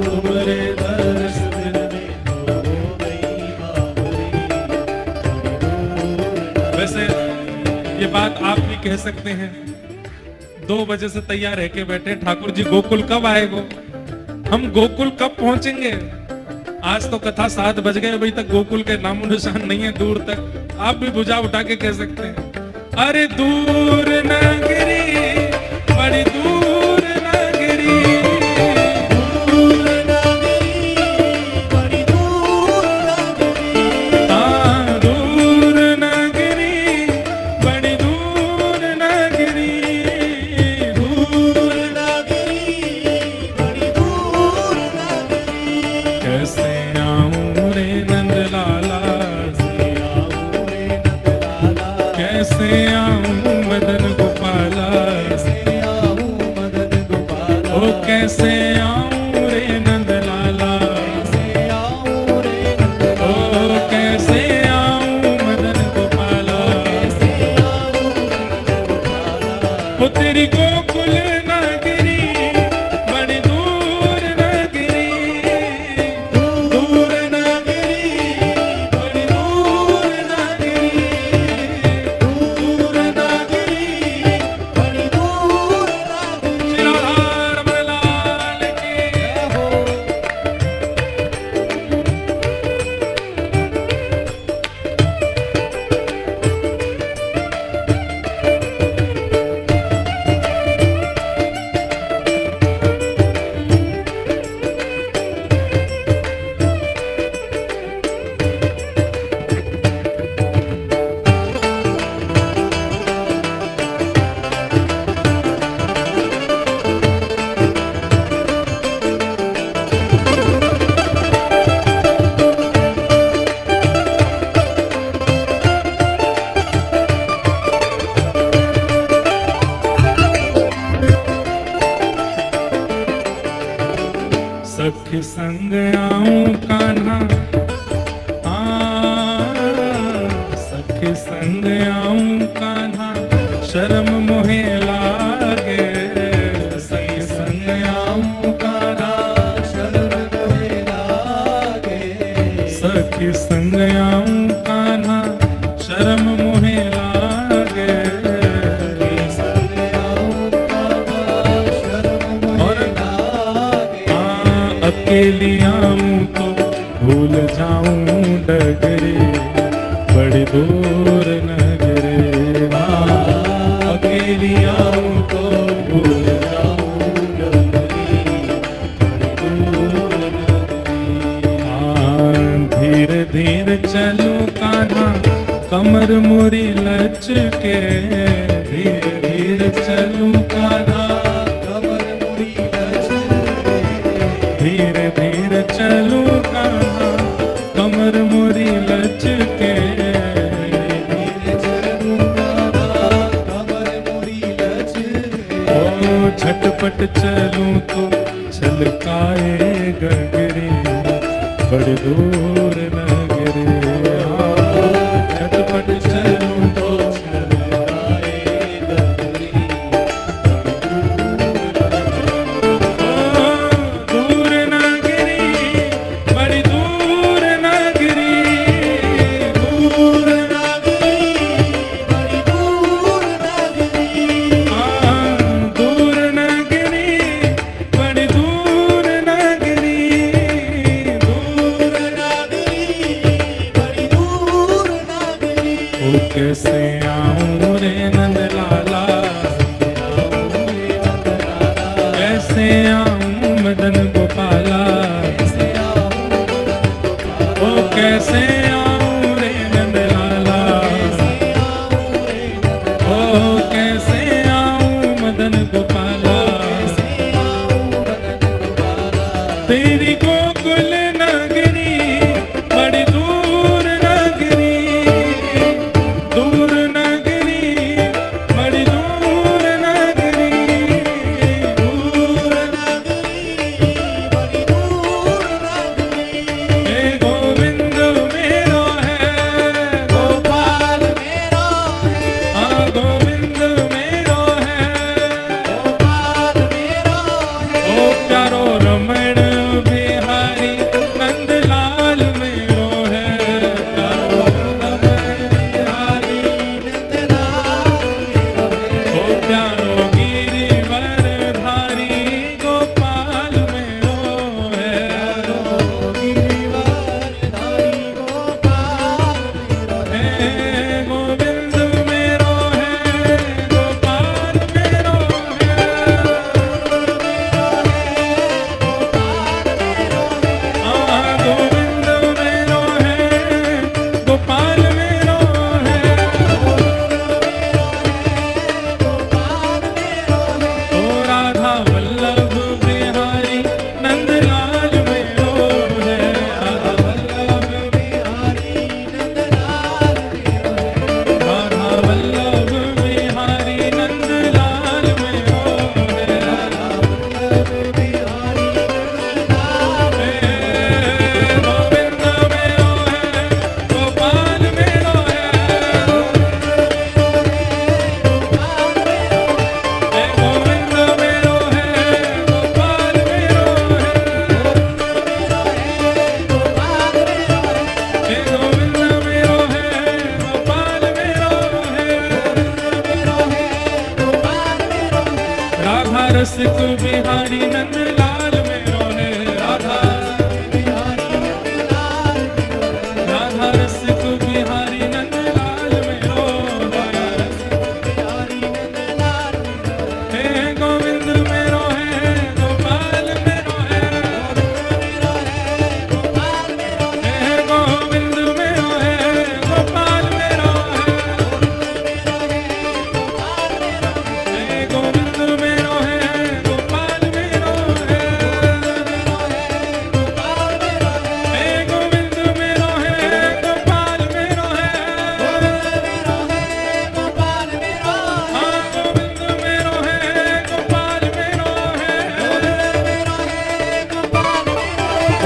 तुमरे दरस बिन में तो हो गई बाबरी, बड़ी दूर। वैसे ये बात आप भी कह सकते हैं, 2 बजे से तैयार रह के बैठे, ठाकुर जी गोकुल कब आएगो, हम गोकुल कब पहुंचेंगे। आज तो कथा 7 बज गए, अभी तक गोकुल के नामो निशान नहीं है दूर तक। आप भी भुजा उठा के कह सकते हैं, अरे दूर नगरी, बड़ी दूर नगरी, दूर नगरी, बड़ी दूर नगरी, हाँ दूर नगरी, बड़ी दूर नगरी, दूर नगरी, बड़ी दूर नगरी। कैसे आऊं रे नंदलाला, कैसे आऊं रे नंदलाला, कैसे आऊं रे नंदलाला, ओ कैसे आऊं मदन गोपाला, कैसे आऊं नंदलाला। ओ तेरी गोकुल नगरी बड़ी दूर नगरी, दूर नगरी, बड़ी दूर नगरी, दूर नगरी, बड़ी दूर नगरी। शिरोधार मलाल की जय हो। सखी संग आऊं कान्हा, सखी संग आऊं कान्हा, शर्म मोहे लागे, सखी संग आऊं कान्हा, शरण मोहे लागे, सखी संग आऊं कान्हा, शर्म मोहे लागे, संग आऊं कान्हा, शरण मोहे लागे। अकेली आऊं तो भूल जाऊं डगरे, बड़ी दूर नगरे, अकेली आऊं तो भूल जाऊं डगरे, बड़ी दूर नगरे। धीरे धीरे चलूं कान्हा, कमर मुरी लचके, धीरे धीरे चलूं कान्हा, कमर मुड़ी लचके, धीरे धीरे चलूं कान्हा, कमर मुरी लचके, धीरे चलूं कान्हा, कमर मुड़ी लचके। ओ झटपट चलूं तो छलकाए गगरे, बड़ी दूर नगरे, झटपट चलूं तो छलकाए गगरी, दूर नगरी, बड़ी दूर नगरी, दूर नगरी, बड़ी दूर नगरी, दूर नगरी, बड़ी दूर नगरी, दूर नगरी,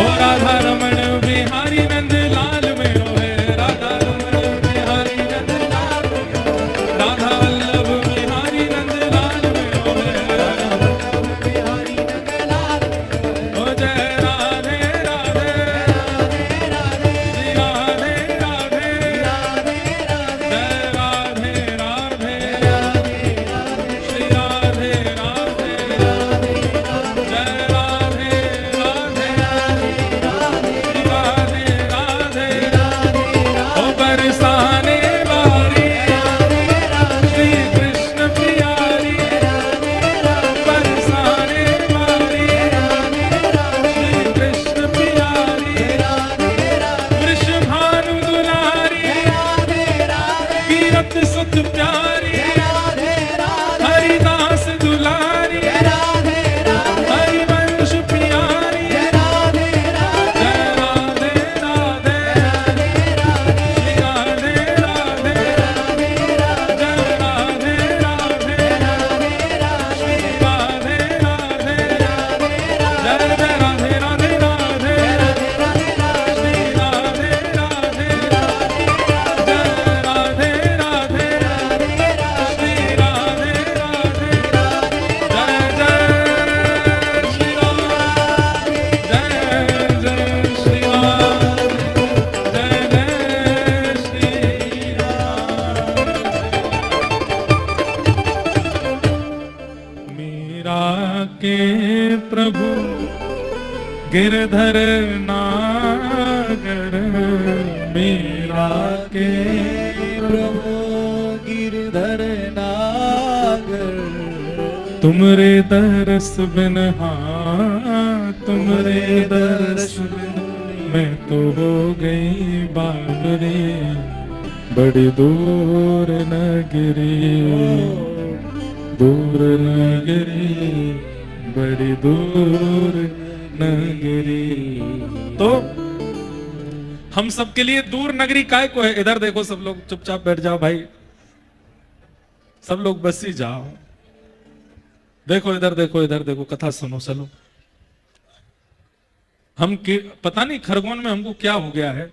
ओ राधा रमण बिहारी नंद लाल मेरो है, राधा रमण बिहारी नंद लाल मेरो है, राधा वल्लभ बिहारी नंद लाल मेरो है, बिहारी नंद लाल ओ जय राधे राधे राधे श्री राधे राधे राधे राधे जय राधे राधे राधे श्री राधे राधे जय राधे राधे श्री राधे राधे ओ बरसाने वाली श्री कृष्ण प्यारी, बरसाने वाली श्री कृष्ण प्यारी, वृषभानु दुलारी कीरत सुत प्यारी, हरिदास दुलारी हरिवंश प्यारी, जय राधे राधे श्री राधे राधे जय राधे राधे श्री राधे राधे जय जय राधे राधे राधे श्री राधे राधे जय राधे राधे श्री राधे राधे जय जय श्री राम जय जय श्री राम जय जय श्री राम। मीरा के प्रभु गिरधर नागर, मीरा के प्रभु गिरधर नागर तुमरे दरस बिन, हाँ तुमरे दरस बिन मैं तो हो गई बाबरी, बड़ी दूर नगरी, दूर नगरी, बड़ी दूर नगरी। तो हम सबके लिए दूर नगरी काय को है? इधर देखो, सब लोग चुपचाप बैठ जाओ भाई, सब लोग बस ही जाओ। देखो इधर देखो, इधर देखो, कथा सुनो चलो। पता नहीं खरगोन में हमको क्या हो गया है,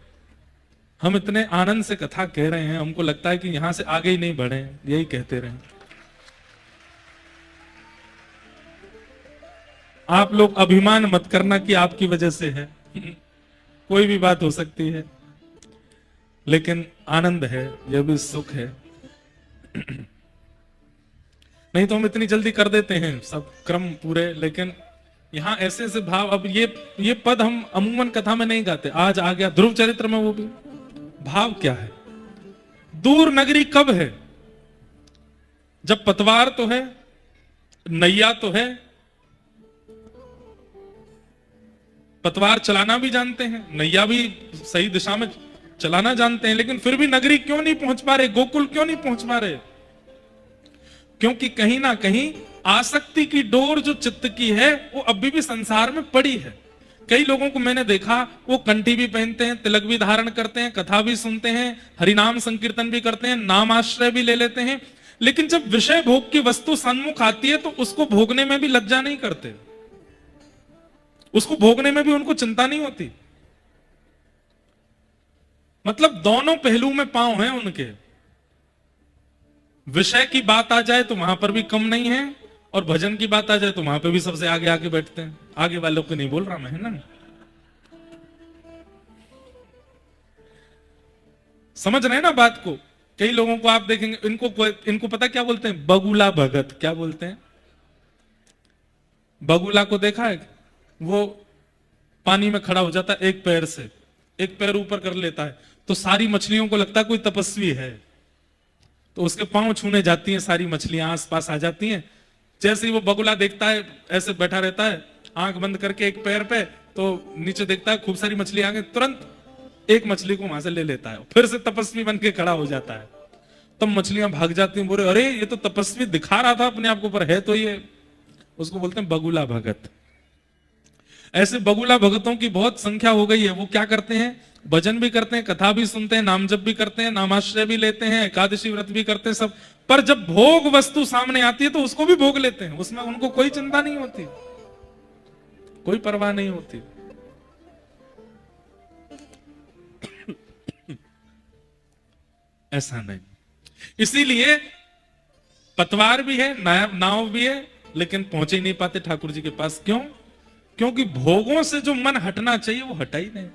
हम इतने आनंद से कथा कह रहे हैं, हमको लगता है कि यहां से आगे ही नहीं बढ़े, यही कहते रहे। आप लोग अभिमान मत करना कि आपकी वजह से है, कोई भी बात हो सकती है, लेकिन आनंद है, यह भी सुख है। नहीं तो हम इतनी जल्दी कर देते हैं सब क्रम पूरे, लेकिन यहाँ ऐसे ऐसे भाव। अब ये पद हम अमूमन कथा में नहीं गाते, आज आ गया ध्रुव चरित्र में, वो भी भाव क्या है। दूर नगरी कब है? जब पतवार तो है, नैया तो है, पतवार चलाना भी जानते हैं, नैया भी सही दिशा में चलाना जानते हैं, लेकिन फिर भी नगरी क्यों नहीं पहुंच पा रहे, गोकुल क्यों नहीं पहुंच पा रहे? क्योंकि कहीं ना कहीं आसक्ति की डोर जो चित्त की है वो अभी भी संसार में पड़ी है। कई लोगों को मैंने देखा, वो कंठी भी पहनते हैं, तिलक भी धारण करते हैं, कथा भी सुनते हैं, हरिनाम संकीर्तन भी करते हैं, नाम आश्रय भी ले लेते हैं, लेकिन जब विषय भोग की वस्तु सन्मुख आती है तो उसको भोगने में भी लज्जा नहीं करते, उसको भोगने में भी उनको चिंता नहीं होती। मतलब दोनों पहलू में पांव हैं उनके। विषय की बात आ जाए तो वहां पर भी कम नहीं है, और भजन की बात आ जाए तो वहां पे भी सबसे आगे आके बैठते हैं। आगे वालों को नहीं बोल रहा मैं, है ना? समझ रहे हैं ना बात को? कई लोगों को आप देखेंगे, इनको पता क्या बोलते हैं? बगुला भगत। क्या बोलते हैं? बगुला को देखा है? वो पानी में खड़ा हो जाता है, एक पैर से एक पैर ऊपर कर लेता है, तो सारी मछलियों को लगता है कोई तपस्वी है, तो उसके पांव छूने जाती हैं, सारी मछलियां आसपास आ जाती हैं। जैसे ही वो बगुला देखता है, ऐसे बैठा रहता है आंख बंद करके एक पैर पे, तो नीचे देखता है खूब सारी मछली आ गई, तुरंत एक मछली को वहां से ले लेता है, फिर से तपस्वी बन के खड़ा हो जाता है। तब मछलियां भाग जाती हैं, बोले अरे ये तो तपस्वी दिखा रहा था अपने आप को, पर है तो ये, उसको बोलते हैं बगुला भगत। ऐसे बगुला भगतों की बहुत संख्या हो गई है। वो क्या करते हैं? भजन भी करते हैं, कथा भी सुनते हैं, नाम जप भी करते हैं, नामाश्रय भी लेते हैं, एकादशी व्रत भी करते हैं सब, पर जब भोग वस्तु सामने आती है तो उसको भी भोग लेते हैं, उसमें उनको कोई चिंता नहीं होती, कोई परवाह नहीं होती। ऐसा नहीं। इसीलिए पतवार भी है, नाव भी है, लेकिन पहुंच ही नहीं पाते ठाकुर जी के पास। क्यों? क्योंकि भोगों से जो मन हटना चाहिए वो हटा ही नहीं।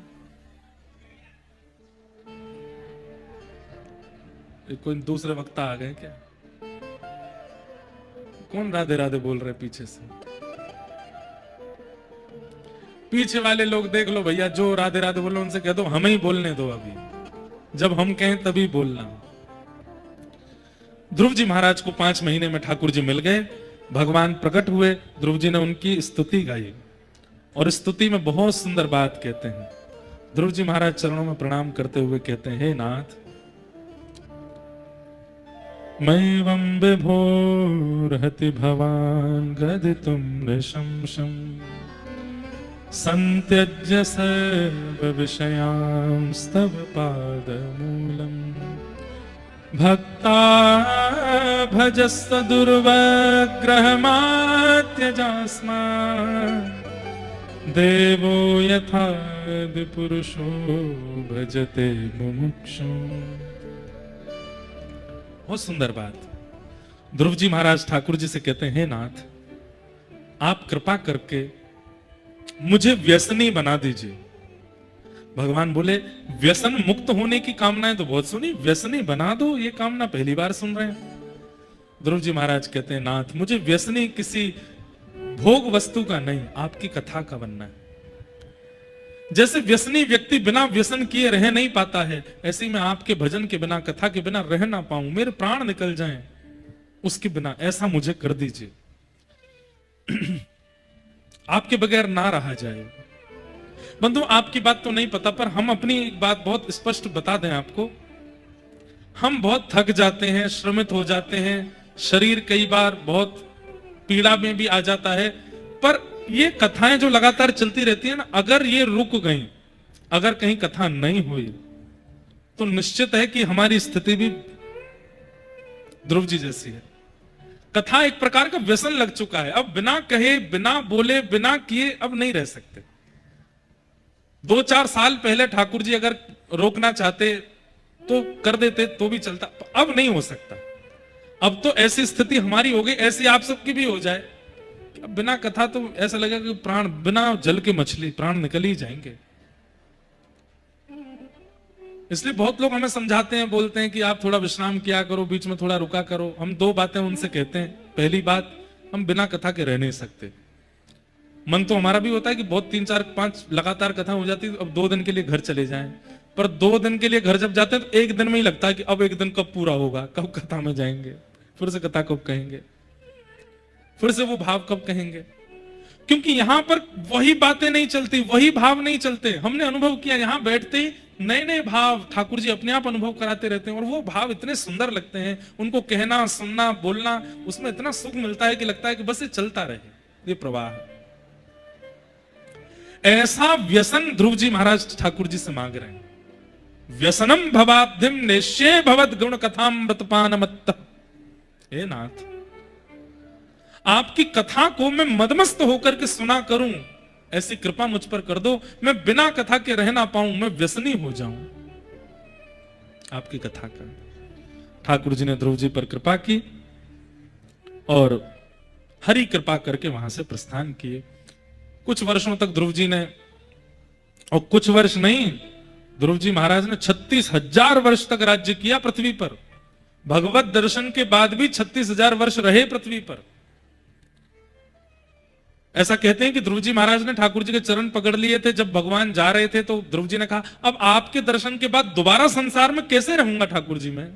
कोई दूसरे वक्ता आ गए क्या? कौन राधे राधे बोल रहे पीछे से? पीछे वाले लोग देख लो भैया, जो राधे राधे बोल रहे उनसे कह दो हमें ही बोलने दो, अभी जब हम कहें तभी बोलना। ध्रुव जी महाराज को 5 महीने में ठाकुर जी मिल गए, भगवान प्रकट हुए, ध्रुव जी ने उनकी स्तुति गाई और स्तुति में बहुत सुंदर बात कहते हैं। ध्रुव जी महाराज चरणों में प्रणाम करते हुए कहते हैं, हे नाथ, मैवं विभोर्हति भवान् गदितुं नृशंसम् संत्यज्य सर्वविषयांस्तव पादमूलम् भक्ता भजस्त दुर्वग्रहमात्यजास्मान् देवो यथा पुरुषो भजते मुमुक्षुम्। बहुत सुंदर बात। ध्रुव जी महाराज ठाकुर जी से कहते हैं, हे नाथ, आप कृपा करके मुझे व्यसनी बना दीजिए। भगवान बोले, व्यसन मुक्त होने की कामनाएं तो बहुत सुनी, व्यसनी बना दो ये कामना पहली बार सुन रहे हैं। ध्रुव जी महाराज कहते हैं, नाथ, मुझे व्यसनी किसी भोग वस्तु का नहीं, आपकी कथा का बनना है। जैसे व्यसनी व्यक्ति बिना व्यसन किए रह नहीं पाता है, ऐसे ही मैं आपके भजन के बिना, कथा के बिना रह ना पाऊं, मेरे प्राण निकल जाएं उसके बिना, ऐसा मुझे कर दीजिए। आपके बगैर ना रहा जाए। बंधु, आपकी बात तो नहीं पता, पर हम अपनी एक बात बहुत स्पष्ट बता दें आपको। हम बहुत थक जाते हैं, श्रमित हो जाते हैं, शरीर कई बार बहुत पीड़ा में भी आ जाता है, पर ये कथाएं जो लगातार चलती रहती है ना, अगर ये रुक गई, अगर कहीं कथा नहीं हुई, तो निश्चित है कि हमारी स्थिति भी ध्रुव जी जैसी है। कथा एक प्रकार का व्यसन लग चुका है, अब बिना कहे, बिना बोले, बिना किए अब नहीं रह सकते। 2-4 साल पहले ठाकुर जी अगर रोकना चाहते तो कर देते, तो भी चलता, अब नहीं हो सकता। अब तो ऐसी स्थिति हमारी हो गई, ऐसी आप सबकी भी हो जाए, अब बिना कथा तो ऐसा लगेगा कि प्राण, बिना जल के मछली, प्राण निकल ही जाएंगे। इसलिए बहुत लोग हमें समझाते हैं, बोलते हैं कि आप थोड़ा विश्राम किया करो, बीच में थोड़ा रुका करो। हम 2 बातें उनसे कहते हैं। पहली बात, हम बिना कथा के रह नहीं सकते। मन तो हमारा भी होता है कि बहुत 3-4-5 लगातार कथा हो जाती है, अब 2 दिन के लिए घर चले जाएं, पर 2 दिन के लिए घर जब जाते हैं तो 1 दिन में ही लगता है कि अब 1 दिन कब पूरा होगा, कब कथा में जाएंगे, फिर से कथा कब कहेंगे, फिर से वो भाव कब कहेंगे। क्योंकि यहां पर वही बातें नहीं चलती, वही भाव नहीं चलते। हमने अनुभव किया, यहां बैठते ही नए नए भाव ठाकुर जी अपने आप अनुभव कराते रहते हैं, और वो भाव इतने सुंदर लगते हैं। उनको कहना, सुनना, बोलना, उसमें इतना सुख मिलता है कि लगता है कि बस ये चलता रहे, ये प्रवाह है। ऐसा व्यसन ध्रुव जी महाराज ठाकुर जी से मांग रहे हैं। व्यसनम भवाब्धिम निश्चय भवद गुण कथामृतपान मत्त। हे नाथ, आपकी कथा को मैं मदमस्त होकर के सुना करूं, ऐसी कृपा मुझ पर कर दो। मैं बिना कथा के रह ना पाऊं, मैं व्यसनी हो जाऊं आपकी कथा का। ठाकुर जी ने ध्रुव जी पर कृपा की और हरि कृपा करके वहां से प्रस्थान किए। कुछ वर्षों तक ध्रुव जी ने, और कुछ वर्ष नहीं, ध्रुव जी महाराज ने 36,000 वर्ष तक राज्य किया पृथ्वी पर। भगवत दर्शन के बाद भी 36,000 वर्ष रहे पृथ्वी पर। ऐसा कहते हैं कि ध्रुव जी महाराज ने ठाकुर जी के चरण पकड़ लिए थे जब भगवान जा रहे थे, तो ध्रुव जी ने कहा, अब आपके दर्शन के बाद दोबारा संसार में कैसे रहूंगा ठाकुर जी मैं।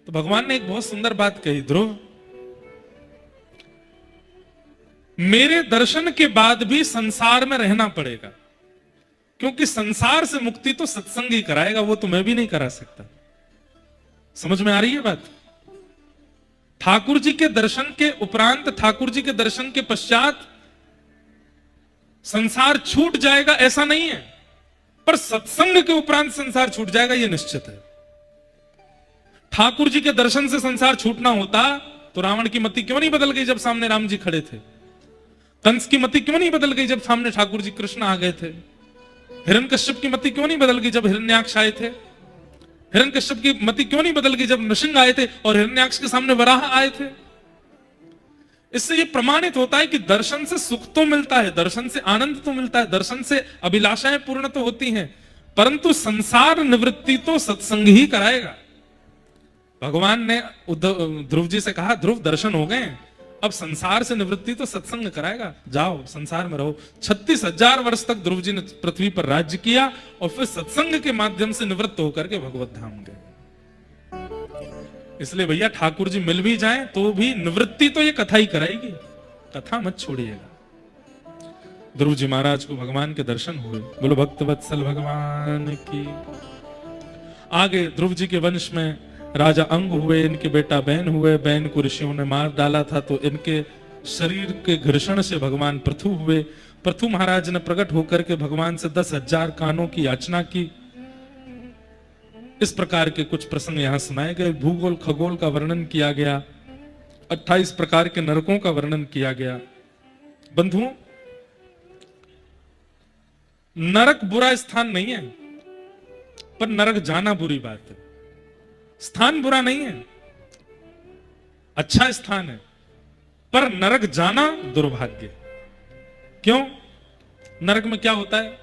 तो भगवान ने एक बहुत सुंदर बात कही, ध्रुव, मेरे दर्शन के बाद भी संसार में रहना पड़ेगा, क्योंकि संसार से मुक्ति तो सत्संग ही कराएगा, वो तो मैं भी नहीं करा सकता। समझ में आ रही है बात? ठाकुर जी के दर्शन के उपरांत, ठाकुर जी के दर्शन के पश्चात संसार छूट जाएगा ऐसा नहीं है, पर सत्संग के उपरांत संसार छूट जाएगा ये निश्चित है। ठाकुर जी के दर्शन से संसार छूटना होता तो रावण की मति क्यों नहीं बदल गई जब सामने राम जी खड़े थे? कंस की मति क्यों नहीं बदल गई जब सामने ठाकुर जी कृष्ण आ गए थे? हिरण्यकश्यप की मति क्यों नहीं बदल गई जब हिरण्याक्ष आए थे? हिरण्यकश्यप की मति क्यों नहीं बदल गई जब नृसिंह आए थे और हिरण्याक्ष के सामने वराह आए थे? इससे यह प्रमाणित होता है कि दर्शन से सुख तो मिलता है, दर्शन से आनंद तो मिलता है, दर्शन से अभिलाषाएं पूर्ण तो होती हैं, परंतु संसार निवृत्ति तो सत्संग ही कराएगा। भगवान ने ध्रुव जी से कहा, ध्रुव दर्शन हो गए, अब संसार से निवृत्ति तो सत्संग कराएगा, जाओ संसार में रहो। 36,000 वर्ष तक ध्रुव जी ने पृथ्वी पर राज्य किया और फिर सत्संग के माध्यम से निवृत्त होकर के भगवत धाम गए। इसलिए भैया ठाकुर जी मिल भी जाएं तो भी निवृत्ति तो ये कथा ही कराएगी, कथा मत छोड़िएगा। ध्रुव जी महाराज को भगवान के दर्शन हुए। बोलो भक्त वत्सल भगवान की। आगे ध्रुव जी के वंश में राजा अंग हुए, इनके बेटा बैन हुए, बैन को ऋषियों ने मार डाला था तो इनके शरीर के घर्षण से भगवान पृथु हुए। पृथु महाराज ने प्रकट होकर के भगवान से 10,000 कानों की याचना की। इस प्रकार के कुछ प्रसंग यहां सुनाए गए। भूगोल खगोल का वर्णन किया गया, 28 प्रकार के नरकों का वर्णन किया गया। बंधुओं, नरक बुरा स्थान नहीं है, पर नरक जाना बुरी बात है। स्थान बुरा नहीं है, अच्छा स्थान है, पर नरक जाना दुर्भाग्य। क्यों? नरक में क्या होता है?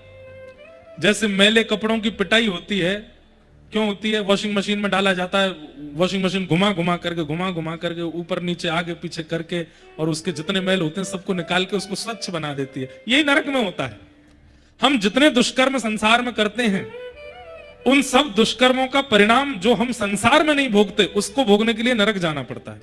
जैसे मैले कपड़ों की पिटाई होती है, क्यों होती है? वॉशिंग मशीन में डाला जाता है, वॉशिंग मशीन घुमा घुमा करके ऊपर नीचे आगे पीछे करके और उसके जितने मैल होते हैं सबको निकाल के उसको स्वच्छ बना देती है। यही नरक में होता है। हम जितने दुष्कर्म संसार में करते हैं, उन सब दुष्कर्मों का परिणाम जो हम संसार में नहीं भोगते, उसको भोगने के लिए नरक जाना पड़ता है।